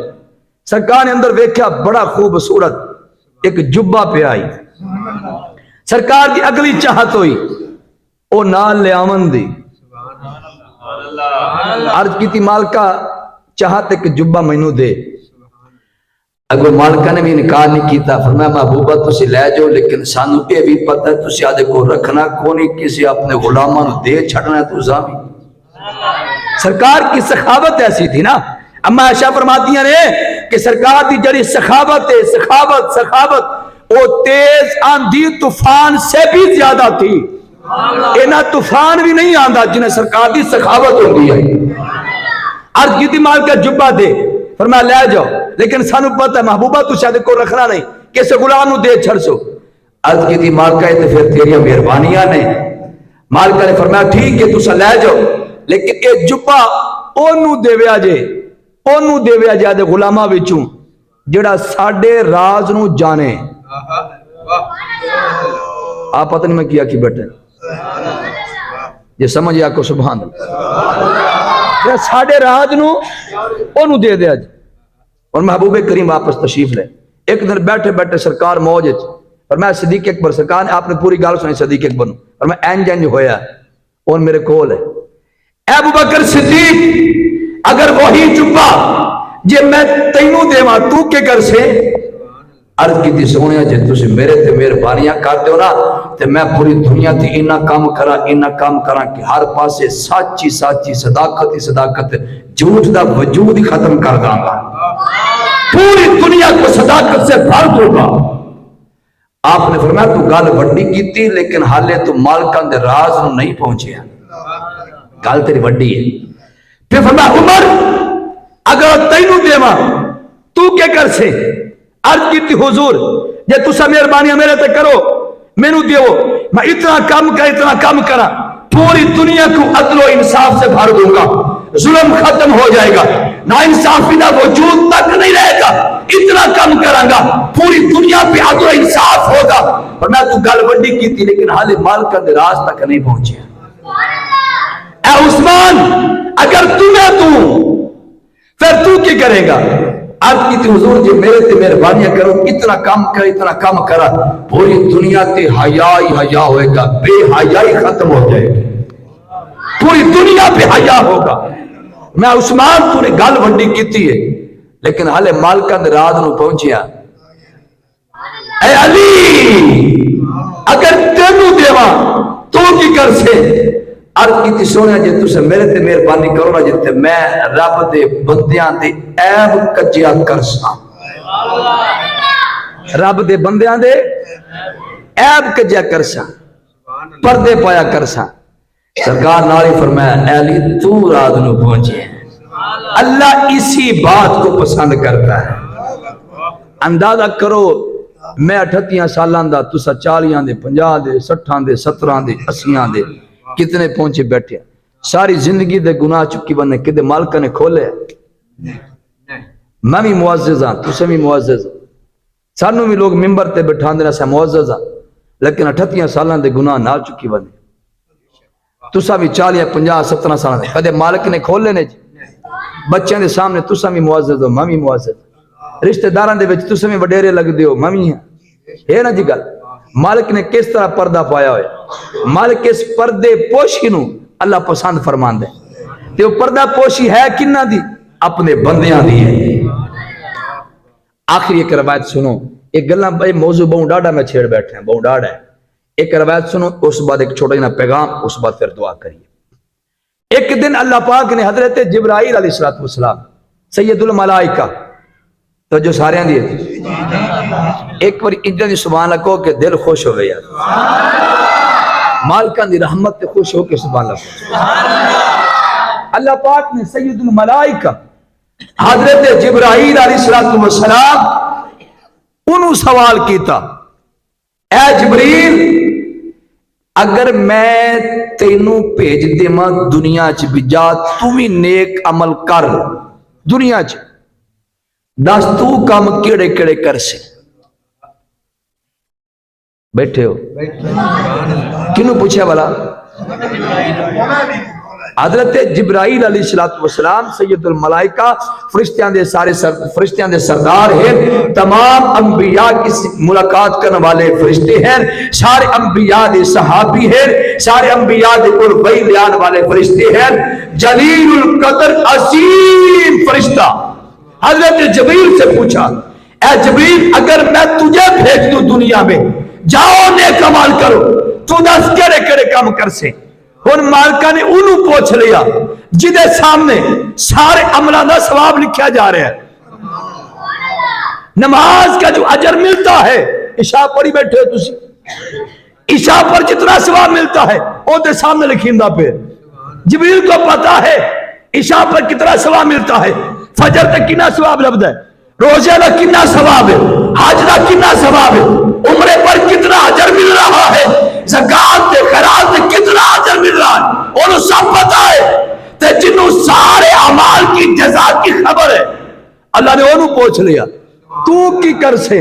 سرکار نے اندر ویکھیا بڑا خوبصورت ایک جبہ پہ آئی. سرکار کی اگلی چاہت ہوئی او نال لے آمن دی. عرض کی تھی مالکہ چاہت ایک جبہ مینو دے. اگر مالکہ نے بھی انکار نہیں کیتا فرمایا محبوبہ تسی لے جاؤ لیکن سانو اے بھی پتہ ہے تسی آدھے کو رکھنا کونی کسی اپنے غلاموں دے چھڑنا ہے تو زامی. سرکار کی سخاوت ایسی تھی نا. اما عائشہ فرماتی ہیں کہ سرکار دی جڑی سخاوت ہے سخاوت وہ تیز آندھی طوفان سے بھی زیادہ تھی. اینا طوفان بھی نہیں آندھا جنہیں سرکار دی سخاوت ہوتی ہے. عرض کی تھی مال کا جبہ دے فرمایا لے جاؤ لیکن سانو پتہ ہے محبوبہ تو شاید کو رکھنا نہیں کسے غلام نو دے چھڑ سو. عرض کی تھی مالکہ ہے تو پھر تیری مہربانیاں نے. مالکہ نے فرمایا ٹھیک ہے تسا لے جاؤ لیکن اے جبہ اونو دیویا جے آدھے غلامہ وچوں جڑا ساڑھے راز نو جانے. آپ پتہ نہیں میں کیا کی بیٹھے یہ سمجھے آپ کو سبحان اللہ. ساڑھے راز نو اونو دے دیا جی. اور محبوب کریم واپس تشریف لے. ایک دن بیٹھے سرکار موج اور میں صدیق اکبر سرکار نے آپ نے پوری گال سنی صدیق اکبر نو اور میں اینج ہویا اور میرے کول ہے اے ابو بکر صدیق اگر وہی جبہ جے میں تینوں دیواں تو کے کر سے. عرض کی تھی سونیا جے تسی میرے تے مہربانیاں کرتے ہو نا تے میں پوری دنیا تے اینا کام کرا کہ ہر پاسے سچی صداقت جھوٹ دا وجود ہی ختم کر داں گا. پوری دنیا کو صداقت سے بھر دوں گا. آپ نے فرمایا تو گل وڈی کیتی لیکن حالے تو مالکاں دے راز نو نہیں پہنچیا. گل تیری وڈی ہے. پھر فرمایا عمر اگر تینوں دیواں تو کیا کر سے. عرض کی تھی حضور جے تسا مہربانیاں میرے تے کرو مینوں دیو میں اتنا کام کرا پوری دنیا کو عدل و انصاف سے بھر دوں گا. ظلم ختم ہو جائے گا نا انصافی دا وجود تک نہیں رہے گا. اتنا کام کراں گا پوری دنیا پہ عدل و انصاف ہوگا. اور میں تو گل وڈی کی تھی لیکن حالے مالکاں دے راز تک نہیں پہنچیا. اے عثمان اگر تمہیں پھر تو کی کرے گا. عرض کی تھی حضور جی میرے تے مہربانیاں کرو اتنا کام کرا پوری دنیا تے حیا ہوئے گا بے حیائی ختم ہو جائے گی. پوری دنیا پہ حیا ہوگا. میں عثمان تو نے گل وڈی کیتی ہے لیکن حالے مالکاں دے راز نو پہنچیا. اے علی اگر تینوں دیواں تو کی کر سے. عرض کی تھی سونے جے تسے میرے تے مہربانی کرو نا جے میں رب دے بندیاں دے عیب کجیا کر ساں. رب دے بندیاں دے عیب کجیا کرسا پردے پایا کرسا سرکار نال ہی فرمایا اے علی تو رات نو پہنچے ہیں اللہ اسی بات کو پسند کرتا ہے اندازہ کرو میں 38 سالاں دا تسا 40 دے 50 دے 60 دے 17 دے 80 دے کتنے پہنچے بیٹھے ساری زندگی دے گناہ چکی بنے کدے مالک نے کھولے میں بھی معزز ہاں تسے بھی معزز سانو بھی لوگ ممبر تے بٹھان دینا سے معزز ہاں لیکن 38 سالاں دے گناہ نال چکی بنے تسا بھی 40 50 17 سالاں دے کدے مالک نے کھولے نے جی بچیاں دے سامنے تسا بھی معزز ہو میں بھی معزز رشتہ داراں دے وچ تسا بھی وڈیرے لگ دیو میں بھی ہاں ہے نا جی گل مالک نے کس طرح پردہ پایا ہوئے مالک اس پردے پوشی نو اللہ پسند فرمان دے تے وہ پردہ پوشی ہے کنہ دی اپنے بندیاں دی ہے آخری ایک روایت سنو ایک گلنا بھائی موضوع بہوں ڈاڑا میں چھیڑ بیٹھے ہیں بہوں ڈاڑا ہے ایک روایت سنو اس بعد ایک چھوٹا جنا پیغام اس بعد پھر دعا کریے ایک دن اللہ پاک نے حضرت جبرائیل علیہ السلام سید الملائکہ تو جو سارے ہیں دیئے ایک بار اجازت سبحان اللہ کو کہ دل خوش ہو گیا مالکان دی رحمت تے خوش ہو کے سبحان اللہ پاک نے سید الملائکہ حضرت جبرائیل علیہ السلام انہوں سوال کیتا اے جبریل اگر میں تینوں پیج دیما دنیا چ بجا تو بھی نیک عمل کر دنیا چ دس تو کام کیڑے کیڑے کر سے بیٹھے ہو کنوں پوچھا والا حضرت جبرائیل علیہ السلام سید الملائکہ فرشتیاں دے سردار ہیں تمام انبیاء کی ملاقات کرنے والے فرشتے ہیں سارے انبیاء دے صحابی ہیں سارے انبیاء دے قربی لیان والے فرشتے ہیں جلیل القدر عظیم فرشتہ حضرت جبریل سے پوچھا اے جبریل اگر میں تجھے بھیج دوں دنیا میں جاؤ نیک عمل کرو تو دس کیڑے کیڑے کام کر سے ان مالکہ نے انہوں پوچھ لیا جدے سامنے سارے عملہ دا ثواب لکھا جا رہے ہیں نماز کا جو اجر ملتا ہے عشاء پڑھی بیٹھے ہو تسی عشاء پر جتنا ثواب ملتا ہے وہ دے سامنے لکھیندہ پہ جبریل کو پتا ہے عشاء پر کتنا ثواب ملتا ہے فجر تک کتنا ثواب لبدا ہے روزے کا کتنا ثواب ہے حج کا کتنا ثواب ہے عمرے پر کتنا اجر مل رہا ہے زکات تے خیرات تے کتنا اجر مل رہا ہے انہوں سب پتا ہے تے جنہوں سارے اعمال کی جزا کی خبر ہے اللہ نے انہوں پوچھ لیا تو کی کر سے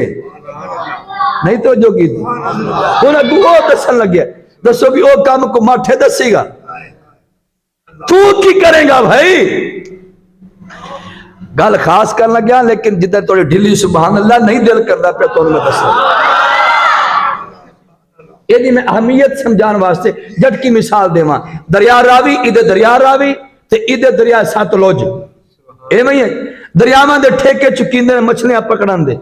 نہیں تو جو کی تھی انہوں نے وہ دسن لگیا دسو بھی وہ کام کو ماٹھے دسی گا تو کی کرے گا بھائی گل خاص کرنا گیا لیکن جدھر توڑے ڈھلی سبحان اللہ نہیں دل کرنا پہ تو انہوں نے دسا یہ میں اہمیت سمجھان واسطے جٹ کی مثال دے ماں دریا راوی ادھے دریا راوی تے ادھے دریا ساتلوج اے میں دریا میں دے ٹھیکے چکیندے مچھلیاں پکڑان دے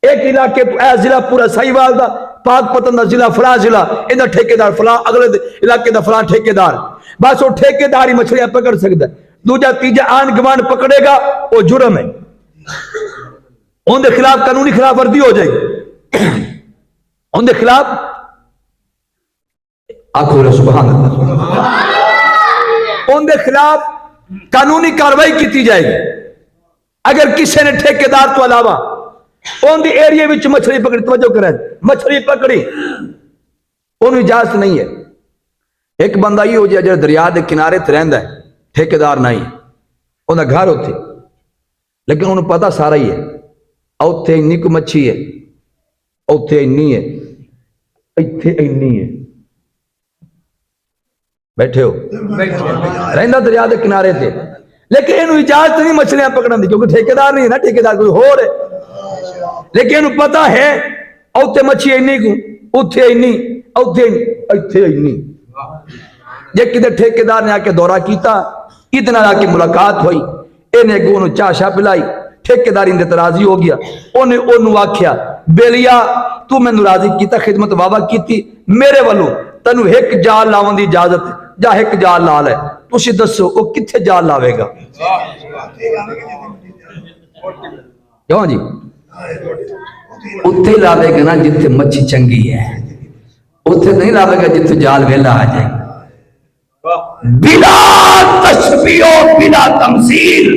ایک علاقے اے ضلع پورا سائیوال دا پاک پتن دا ضلع فلاں ضلع ادھر ٹھیکے دار فلاں اگلے علاقے دا فلاں ٹھیکے دار بس وہ ٹھیکے داری مچھلیاں پکڑ سکتا ہے دوجہ تیجہ آن گوان پکڑے گا وہ جرم ہے ان دے خلاف قانونی خلاف ورزی ہو جائے ان دے خلاف آخو سبحان اللہ ان دے خلاف قانونی کاروائی کی جائے گی اگر کسی نے ٹھیکیدار تو علاوہ ان دی ایریے وچ مچھلی پکڑی توجہ کریں مچھلی پکڑی انہوں اجازت نہیں ہے ایک بندہ ہی ہو جائے جو دریا دے کنارے تے رہندا ہے ٹھیکیدار نہیں انہاں گھر ہوتے لیکن انہوں پتا سارا ہی ہے اوتھے انی کو مچھی ہے اوتھے انی ہے ایتھے انی ہے بیٹھے ہو رہندا دریا دے کنارے تے لیکن انہوں اجازت نہیں مچھلیاں پکڑن دی کیونکہ ٹھیکیدار نہیں ہے نا ٹھیکیدار کوئی ہو رہے لیکن انہوں پتا ہے اوتھے مچھی انی کو اوتھے انی اوتھے ایتھے انی جے کدھر ٹھیکیدار نے آ کے دورہ کیتا اتنا آ کے ملاقات ہوئی انہیں کو انہوں چاہ شاہ پلائی ٹھیکیدار اندے ترازی ہو گیا انہوں آکھیا بیلیا تو میں نرازی کیتا خدمت بابا کیتی میرے والوں تنو ایک جال لاؤں دی اجازت جا ایک جال لا لے تسی دسو وہ کتھے جال لاوے گا کیوں جی اتھے لاوے گا نا جتھے مچھی چنگی ہے، اتھے نہیں لاوے گا جتھے جال ویلا آ جائے. بلا تشبیہ و بلا تمثیل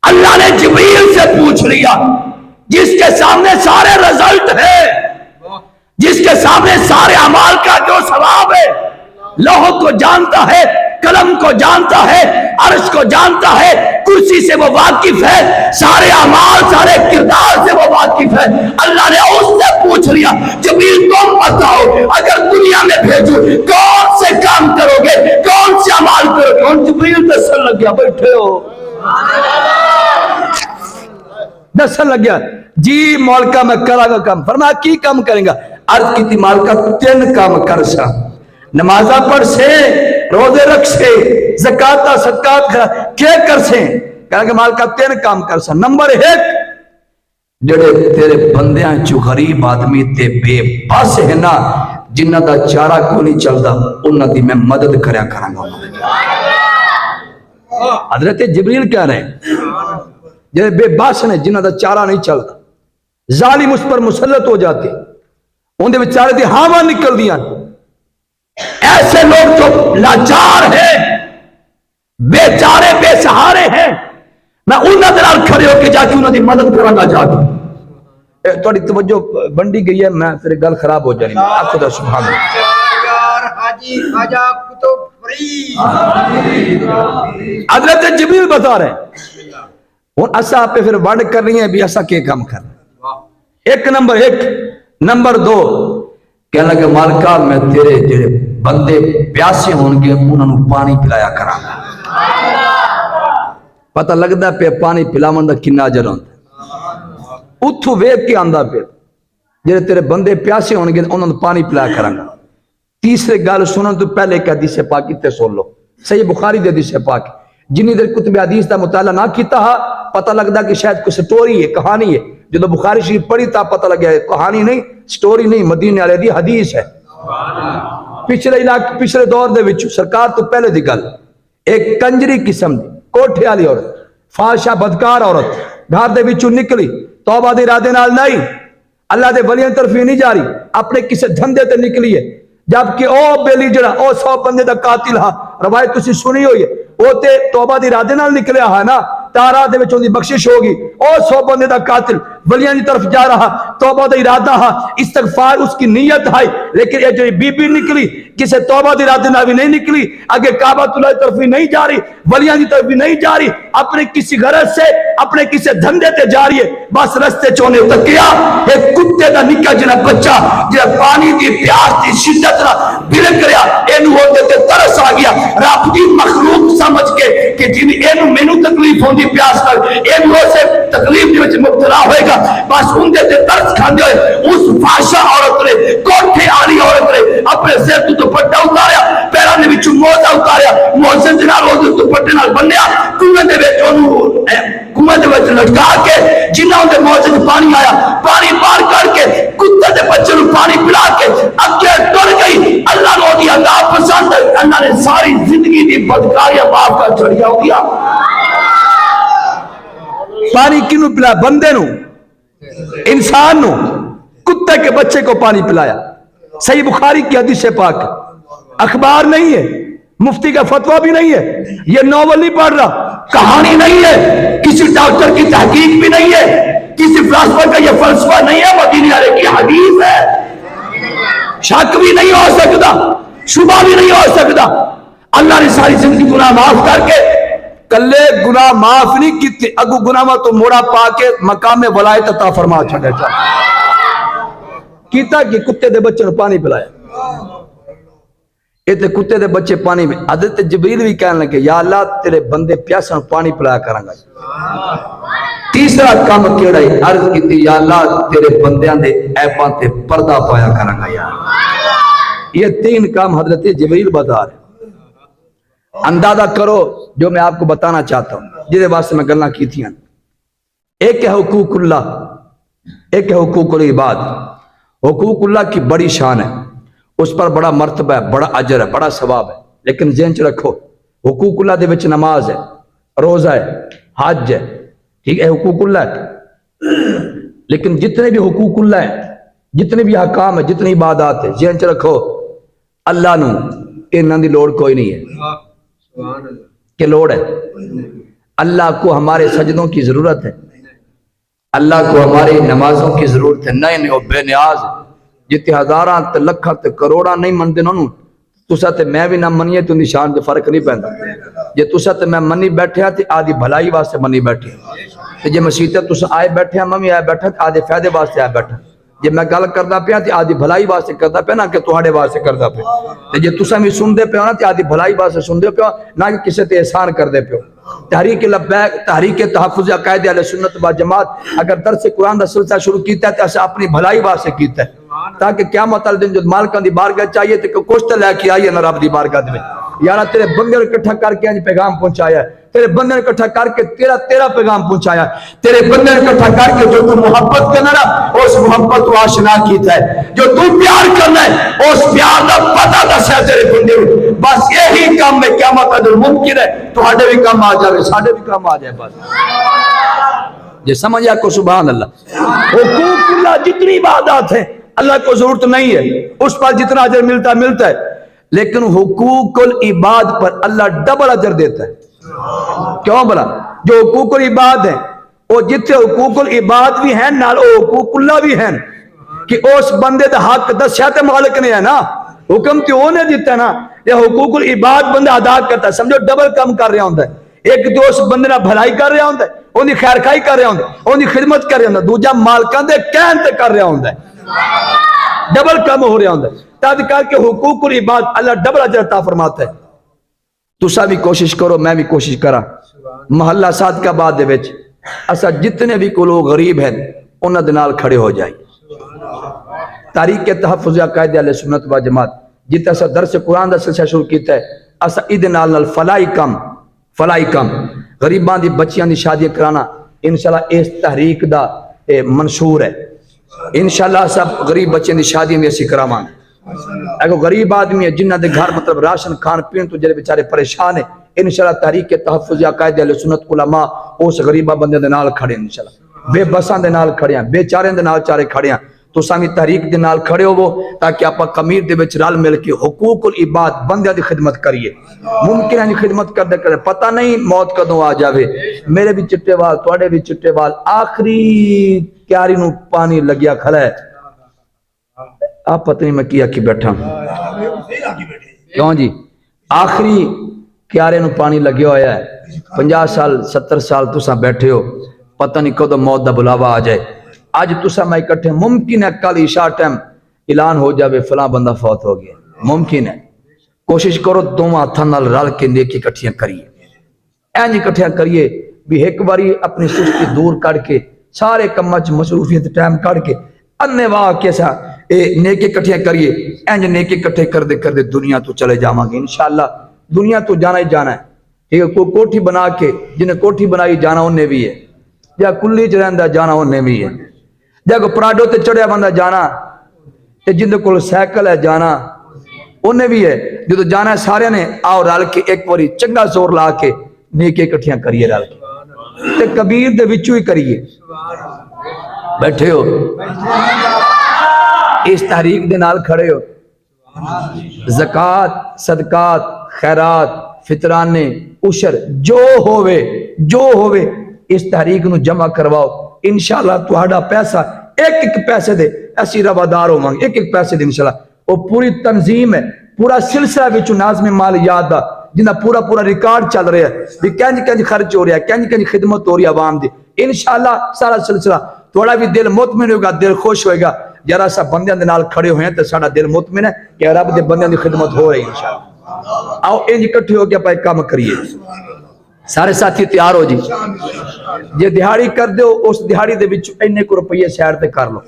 اللہ نے جبریل سے پوچھ لیا، جس کے سامنے سارے رزلٹ ہے، جس کے سامنے سارے اعمال کا جو ثواب ہے، لوح کو جانتا ہے، قلم کو جانتا ہے، عرش کو جانتا ہے، کرسی سے وہ واقف ہے، سارے اعمال سارے کردار سے وہ واقف ہے. اللہ نے اس سے پوچھ لیا جبریل تم بتاؤ اگر دنیا میں بھیجو کون سے کام کرو گے، کون سے اعمال کرو گے؟ اور جبریل دسن لگ گیا، بیٹھے ہو دسن لگ گیا جی مولکہ میں کرا گا کام. فرمایا کی کام کریں گا؟ عرض کی تھی مالکہ 3 کام کر سا، نمازہ پڑھ سے، روزے رکھ سے، زکاة صدقات کیا کر سے. کہا کہ مالکہ 3 کام کر سا. نمبر 1 جڑے تیرے بندیاں چو غریب آدمی تے بے بس ہے نا، جنہ دا چارہ کو نہیں چلدا انہ دی میں مدد کریا کرانگا. حضرت جبریل کہہ رہے ہیں جڑے بے بس نے، جنہ دا چارہ نہیں چلدا، ظالم اس پر مسلط ہو جاتے، ان دے بیچارے دی ہاواں نکل دیاں، ایسے لوگ جو لاچار ہیں، بیچارے بے سہارے ہیں، میں انہاں دے نال کھڑے ہو کے جا کے انہاں دی مدد کراں گا. جا کے تھوڑی توجہ بنڈی گئی ہے، میں پھر گل خراب ہو جانی. خدا سبحان اللہ. یار حاجی خواجہ کتب فرید حضرت جبریل بتا رہے ہیں ہوں اسا پہ پھر ونڈ کر رہی ہیں بھی اسا کیا کام کرنا. ایک نمبر 1 نمبر 2 کہنا کہ مالکہ میں تیرے جڑے بندے پیاسے ہون گے انہوں نے پانی پلایا کراں گا. پتہ لگدا پہ پانی پلاون دا کنا اجر ہوندا، اتھو ویکھ کے آندا پہ جڑے تیرے بندے پیاسے ہون گے انہوں نے پانی پلایا کراں گا. تیسرے گل سنن تو پہلے ایک حدیث پاک تے سن لو، صحیح بخاری دی حدیث پاک. جنہی دیر کتب حدیث دا مطالعہ نہ کیتا ہا پتہ لگدا کہ شاید کوئی سٹوری ہے، کہانی ہے. جدو بخاری شریف پڑھی تا پتہ لگیا ہے کہانی نہیں، سٹوری نہیں، مدینے والے دی حدیث ہے. پچھلے دور دے وچ سرکار تو پہلے دی گل، ایک کنجری قسم دی کوٹھے والی عورت، فاحشہ بدکار عورت گھر دے وچوں نکلی، توبہ دے ارادے نال نہیں، اللہ دے ولیاں طرف ہی نہیں جاری، اپنے کسے دھندے تے نکلی ہے. جبکہ او بیلی جڑا او 100 بندے دا قاتل ہا، روایت تسی سنی ہوئی ہے، او تے توبہ دی ارادے نال نکلیا ہا نا، تارا دے وچوں دی بخشش ہوگی. او 100 بندے دا قاتل ولیاں دی طرف جا رہا، توبہ دا ارادہ ہا، استغفار اس کی نیت ہے، لیکن یہ جو بی بی نکلی کسے توبہ دی ارادے نال بھی نہیں نکلی، آگے کعبہ اللہ کی طرف بھی نہیں جا رہی، ولیاں دی طرف بھی نہیں جا رہی، اپنے کسی غرض سے اپنے کسی دھندے تے جا رہی ہے. بس رستے چونے تکیا ایک کتے دا نکا جنا بچہ جنا پانی دی پیاس دی شدت نہ بلک رہا، اینو ہوتے تے ترس آ گیا، رب دی مخلوق سمجھ کے کہ جن اینو مینو تکلیف ہوندی پیاس کر اینو سے تکلیف دی وچ مبتلا ہوئے گا. بس ان دے تے ترس کھاندے ہوئے اس فحشہ عورت نے، کوٹھے والی عورت نے اپنے سر تو دوپٹہ اتاریا، پیراں دے وچوں موزہ اتاریا، موزے دے نال او دوپٹے نال بنیا، کنویں دے وچ اونوں کنویں دے وچ لٹکا کے جنہاں دے موزے وچ پانی آیا پانی پار کر کے کتے دے بچے نوں پانی پلا کے اگے ٹر گئی. اللہ نو دی عذاب پسند ہے، اللہ نے ساری زندگی دی بدکاریاں معاف کر چھڑیا ہو گیا. پانی کنوں پلا؟ بندے نو، انسان نو، کتے کے بچے کو پانی پلایا. صحیح بخاری کی حدیث پاک، اخبار نہیں ہے، مفتی کا فتویٰ بھی نہیں ہے، یہ ناول نہیں پڑھ رہا، کہانی نہیں ہے، کسی ڈاکٹر کی تحقیق بھی نہیں ہے، کسی فلسفہ کا یہ فلسفہ نہیں ہے، مدینے والے کی حدیث ہے. شک بھی نہیں ہو سکتا، شبہ بھی نہیں ہو سکتا. اللہ نے ساری زندگی گناہ معاف کر کے کلے گناہ معاف نہیں کیتے، اگو گناہ میں تو موڑا پا کے مقام ولایت عطا فرما چھڑے چا کیتا کہ کتے دے بچے نے پانی پلایا. تے کتے دے بچے پانی میں، حضرت جبریل بھی کہنے لگے یا اللہ تیرے بندے پیاسا پانی پلایا کریں گا. تیسرا کام کیڑا ہے؟ عرض کی یا اللہ تیرے بندیاں دے عیباں تے پردہ پایا کریں گا. یا یہ 3 کام حضرت جبریل بتا رہے. اندازہ کرو جو میں آپ کو بتانا چاہتا ہوں جہدے واسطے میں گلاں کی تھیاں. ایک ہے حقوق اللہ، ایک ہے حقوق العباد. حقوق اللہ کی بڑی شان ہے، اس پر بڑا مرتبہ ہے، بڑا اجر ہے، بڑا ثواب ہے. لیکن ذہن چ رکھو حقوق اللہ دے وچ نماز ہے، روزہ ہے، حج ہے، ٹھیک ہے، حقوق اللہ ہے. لیکن جتنے بھی حقوق اللہ ہیں، جتنے بھی حکام ہیں، جتنی عبادات ہیں، ذہن چ رکھو اللہ نو انہاں دی لوڑ کوئی نہیں ہے سبحان اللہ کہ لوڑ ہے۔ اللہ کو ہمارے سجدوں کی ضرورت ہے، اللہ کو ہماری نمازوں کی ضرورت ہے، نہیں وہ بے نیاز ہے۔ جتے ہزاراں تے لکھاں تے کروڑاں نہیں مندے انہوں، تسا تے میں بھی نہ منیے تو نشان دے فرق نہیں پیندا۔ جے تسا تے میں منی بیٹھے ہاں تے آدھی بھلائی واسطے منی بیٹھے تے جے مسیح تے تسا آئے بیٹھے ہاں میں بھی آئے بیٹھا تے آدھے فائدے واسطے آئے بیٹھا، جے میں گل کردا پیا تے آدھی بھلائی واسطے کردا پیا نہ کہ تہاڈے واسطے کردا پیا، تے جے تسا بھی سن دے پیو نا تے آدھی بھلائی واسطے سن دے پیو نہ کہ کسے تے احسان کر دے پیو۔ تحریک لبیک، تحریک تحفظ عقائد اہل سنت و جماعت اگر درس قرآن دا سلسلہ شروع کیتا ہے تو اسا اپنی بھلائی واسطے کیتا ہے تاکہ قیامت والے دن جو مالکاں دی بارگاہ چاہیے تے کچھ تے لے کے آئیے نہ رب دی بارگاہ دے یارا تیرے بندے کو اکٹھا کر کے پیغام پہنچایا ہے، تیرے بندے کو اکٹھا کر کے تیرا پیغام پہنچایا ہے، تیرے بندے کو اکٹھا کر کے جو تو محبت کرنا نا اس محبت کو آشنا کیتا ہے، جو تو پیار کرنا ہے اس پیار دا پتہ دسیا تیرے بندے کو، بس یہی کام میں قیامت کا دن ممکن ہے تہاڈے بھی کام آ جائے ساڈے بھی کام آ جائے بس۔ یہ سمجھا کو سبحان اللہ۔ حقوق اللہ جتنی عبادات ہیں اللہ کو ضرورت نہیں ہے، اس پر جتنا اجر ملتا ہے، لیکن حقوق العباد پر اللہ ڈبل اجر دیتا ہے۔ کیوں بلا؟ جو حقوق العباد ہیں وہ جتنے حقوق العباد بھی ہیں نال حقوق اللہ بھی ہیں کہ اس بندے دا حق دسیا تے مالک نے ہے نا، حکم تے وہ نے دیتا ہے نا، یہ حقوق العباد بندہ ادا کرتا ہے، سمجھو ڈبل کام کر رہا ہوندا ہے۔ ایک تو اس بندے نہ بھلائی کر رہا ہوندا ہے، اونی خیر خائی کر رہا ہوندا ہے، اونی خدمت کر رہا ہوندا ہے، دوجا مالکاں دے کہن تے کر رہا ہوندا ہے، ڈبل کام ہو رہا ہوندا ہے۔ تد کر کے حقوق العباد اللہ ڈبل اجر عطا فرماتا ہے۔ تسا بھی کوشش کرو، میں بھی کوشش کرا، محلہ صادقہ دے وچ اسا جتنے بھی کو لوگ غریب ہیں انہاں دے نال کھڑے ہو جائیں۔ تحریک تحفظ عقائد اہل سنت و جماعت جتے اسا درس قرآن دا سلسلہ شروع کیتا ہے، اسا ادے نال فلائی کم غریباں دی بچیاں دی شادی کرانا انشاءاللہ اس تحریک دا منشور ہے۔ انشاءاللہ سب غریب بچیاں دی شادی میں اسی کراواں۔ اگر غریب آدمی ہے جنہ دے گھر مطلب راشن کھان پین تو جڑے بیچارے پریشان ہیں، انشاءاللہ تحریک تحفظ عقائد اہل سنت علماء اس غریبہ بندے دے نال کھڑے ہیں، انشاءاللہ بے بساں دے نال کھڑے ہیں، بے چارے دے نال چارے کھڑے ہیں۔ تو سامی تحریک دے نال کھڑے ہو تاکہ آپ کمیر دے وچ رل مل کے حقوق العباد بندیاں دی خدمت کریے۔ ممکن ہے خدمت کردے کرے پتہ نہیں موت کدوں آ جاوے، میرے بھی چٹے وال تواڈے بھی چٹے وال، آخری کیاری نو پانی لگیا کھڑا ہے، آپ پتہ نہیں میں کیا کی بیٹھا کیوں جی، آخری کیارے نو پانی لگیا ہویا ہے، 50 سال 70 سال تساں بیٹھے ہو، پتہ نہیں کدوں موت دا بلاوا آ جائے۔ آج تساں میں اکٹھے، ممکن ہے کل عشاء ٹائم اعلان ہو جاوے فلاں بندہ فوت ہو گیا، ممکن ہے۔ کوشش کرو دونوں ہاتھاں نال رل کے نیکی اکٹھیاں کریے، اینج اکٹھیاں کریے بھی ایک باری اپنی سستی دور کر کے سارے کماں چ مصروفیت ٹائم کر کے انے واہ کیسا نیکی اکٹھیاں کریے، اینج نیکی اکٹھے کردے دنیا تو چلے جاواں گے انشاءاللہ۔ دنیا تو جانا ہی جانا ہے، ٹھیک ہے، کوئی کوٹھی بنا کے جنہیں کوٹھی بنائی جانا انہیں بھی ہے، یا کلی چ رہندا جانا انہیں بھی ہے، یا کوئی پراڈو تے چڑھیا بندہ جانا، جن دے کول سائیکل ہے جانا انہیں بھی ہے۔ جو جانا ہے سارے نے آؤ رل کے ایک باری چنگا زور لا کے نیکی اکٹھیاں کریے رل کے تے کبیر دے وچوں ہی کریے۔ بیٹھے ہو اس تحریک دے نال کھڑے ہو، زکوٰۃ صدقات خیرات فطرانے عشر جو ہووے اس تحریک نو جمع کرواؤ، انشاءاللہ تہاڈا پیسہ ایک پیسے دے اسی روادار ہو مانگ ایک پیسے دے انشاءاللہ۔ وہ پوری تنظیم ہے، پورا سلسلہ وچ ناظم مالیات دا جنہ پورا ریکارڈ چل رہا ہے بھی کنج خرچ ہو رہا ہے، کنج خدمت ہو رہی ہے عوام دی، انشاءاللہ سارا سلسلہ تھوڑا بھی دل مطمئن ہوگا، دل خوش ہوئے گا، جرا سا بندیاں دے نال کھڑے ہوئے ہیں تو ساڑا دل مطمئن ہے کہ رب دے بندیاں دی خدمت ہو رہی ہے انشاءاللہ۔ آؤ انج اکٹھے ہو کے پائے کام کریے، سارے ساتھی تیار ہو جی، جے دہاڑی کر دیو اس دہاڑی دے وچ اینے کو روپیے سیڑ تے کر لو،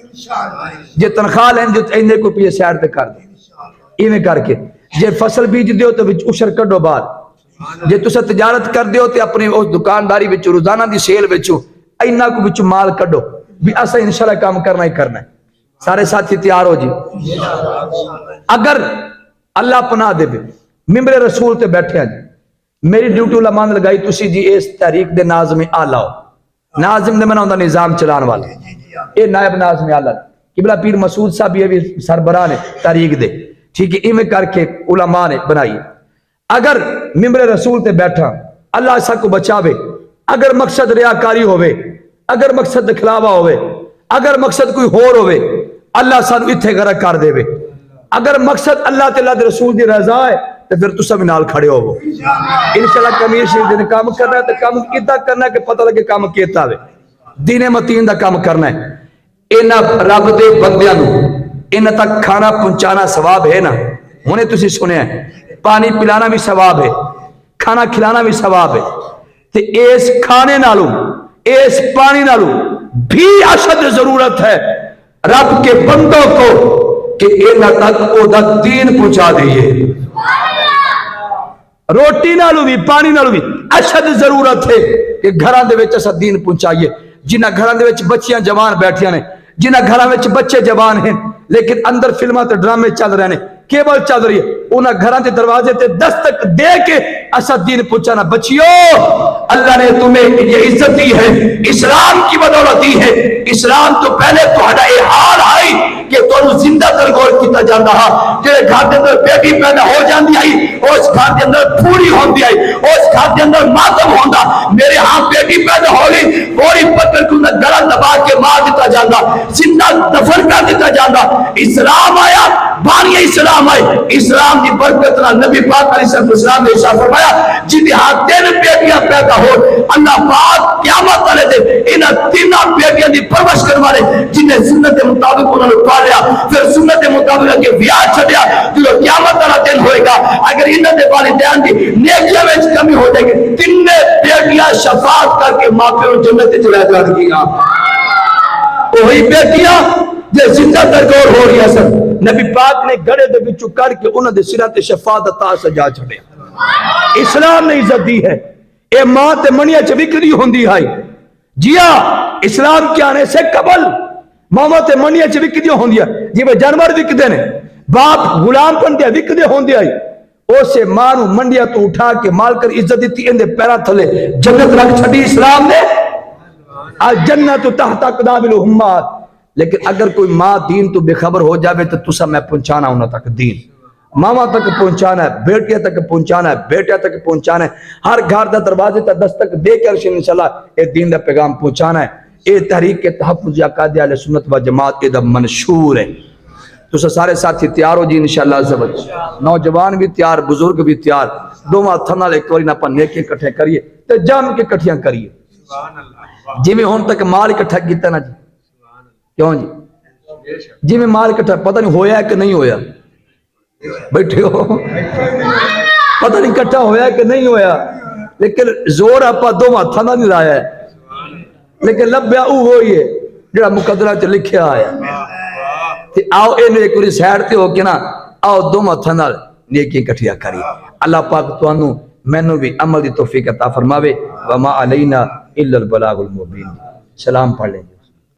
جے تنخواہ لین جو اینے کو روپیے سیڑ تے کر دو، ایویں کر کے جے فصل بیج دیو تو وچ عشر کڈو بار، جے تسا تجارت کر دیو تے اپنی اس دکانداری وچ روزانہ دی سیل وچ اینا کو وچ مال کڈو بھی اسا انشاءاللہ کام کرنا ہی کرنا ہے۔ سارے ساتھی تیار ہو جی۔ اگر اللہ پناہ دے بھی ممبر رسول تے بیٹھے ہیں جی، میری ڈیوٹی علماء نے لگائی تسی جی اس تحریک دے ناظم آ لاؤ، ناظم دے میں نہ نظام چلان والا یہ نائب ناظم اعلیٰ قبلہ پیر مسعود صاحب یہ بھی سربراہ نے تاریخ دے ٹھیک ہے ایویں کر کے علماء نے بنائی اگر ممبر رسول تے بیٹھا اللہ سا کو بچاوے اگر مقصد ریاکاری ہوئے اگر مقصد دکھلاوا ہوئے اگر مقصد کوئی ہور ہوئے اللہ سانو اتھے غرق کر دے اگر مقصد اللہ تے اللہ دے رسول دی رضا ہے تو پھر تو سب نال کھڑے ہو انشاءاللہ کمیر شریف دن کام کرنا ہے تو کام کیتا کرنا ہے کہ پتہ لگے کام کیتا ہوئے دین متین دا کام کرنا ہے انہ رب دے بندیاں نو انہ تک کھانا پہنچانا ثواب ہے نا ہونے تسی سنے ہیں پانی پلانا بھی ثواب ہے کھانا کھلانا بھی ثواب ہے تو اس کھانے نالو اس پانی نالو بھی اشد ضرورت ہے رب کے بندوں کو کہ انہ تک او دا دین پہنچا دیئے روٹی نالو بھی پانی نالو بھی اشد ضرورت ہے کہ گھران دے وچ اسا دین پہنچائیے جنہ گھران دے وچ بچیاں جوان بیٹھیاں نے جنہ گھران وچ بچے جوان ہیں لیکن اندر فلمہ تے ڈرامے چل رہے ہیں کیبل چل رہی ہے انہاں گھران دے دروازے تے دستک دے کے اسا دین پہنچانا بچیو اللہ نے تمہیں یہ عزت دی ہے اسلام کی بدولت دی ہے اسلام تو پہلے تہاڈا اے حال آئی کہ تو زندہ درگور کیتا جاندا ہا جڑے گھر دے اندر بیٹی پیدا ہو جاندی آئی اس گھر دے اندر پوری ہوندی آئی اس گھر دے اندر ماتم ہوندا میرے ہاں بیٹی پیدا ہو گئی پوری پتر کو گلا دبا کے مار دیتا جاندا زندہ دفن کر دیتا جاندا اسلام آیا بانی اسلام آئے اسلام دی برکت نال نبی پاک علیہ السلام نے ارشاد فرمایا جن ہاں تین بیٹیاں پیدا ہو اللہ پاک قیامت والے دن انہاں تیناں بیٹیاں دی پرورش کروانے جن نے سنت کے مطابق انہوں نے پالیا پھر سنت کے مطابق کے بیاہ چھڈیا جو قیامت والا دن ہوئے گا اگر انہاں دے والدین دی نیکیاں وچ کمی ہو جائے گی تین بیٹیاں شفاعت کر کے ماں پیو جنت وچ لے جان گیاں وہی بیٹیاں جو زندہ درگور ہو رہی ہے نبی پاک نے گڑے دے بچو کر کے انہوں نے سرہ تے شفاعت عطا سجا چھڑیا اسلام نے عزت دی ہے اے ماں تے منیا چ وکری ہوندی ہے جیا اسلام کے آنے سے قبل ماما تے منیا چ وکری ہوندی ہے جی وہ جانور وکدے نے باپ غلام بن دیا وکدے ہوندی ہے او سے ماں نو منڈیا تو اٹھا کے مال کر عزت دیتی اندے پیرا تھلے جنت رکھ چھڑی اسلام نے الجنت تحت اقدام الامہات لیکن اگر کوئی ماں دین تو بے خبر ہو جاوے تو تسا میں پہنچانا انہوں تک دین ماما تک پہنچانا ہے بیٹیا تک پہنچانا ہے بیٹیا تک پہنچانا ہے ہر گھر دا دروازے تک دستک دے کر انشاءاللہ اے دین دا پیغام پہنچانا ہے اے تحریک کے تحفظ اقادیہ اہل سنت و جماعت اے دا منشور ہے تو سارے ساتھی تیار ہو جی انشاءاللہ نوجوان بھی تیار بزرگ بھی تیار دو ہاتھوں نال ایک بار نہ اپن نیکی اکٹھے کریے تے جم کے اکٹھیاں کریے جی میں ہن تک مال اکٹھا کیتا نا جی کیوں جی جی میں مال اکٹھا پتہ نہیں ہویا ہے کہ نہیں ہویا بیٹھے ہو پتہ نہیں اکٹھا ہویا ہے کہ نہیں ہویا لیکن زور اپا دو ہاتھوں نال نہیں لایا ہے لیکن لبیا او ہوئی ہے جڑا مقدرہ چ لکھیا آیا تے آؤ اینو ایک واری سائیڈ تے ہو کے نا آؤ دو ہاتھوں نال نیکی اکٹھیاں کریے اللہ پاک تانوں مینوں بھی عمل دی توفیق عطا فرماوے وما علینا الا البلاغ المبین سلام پڑھ لیں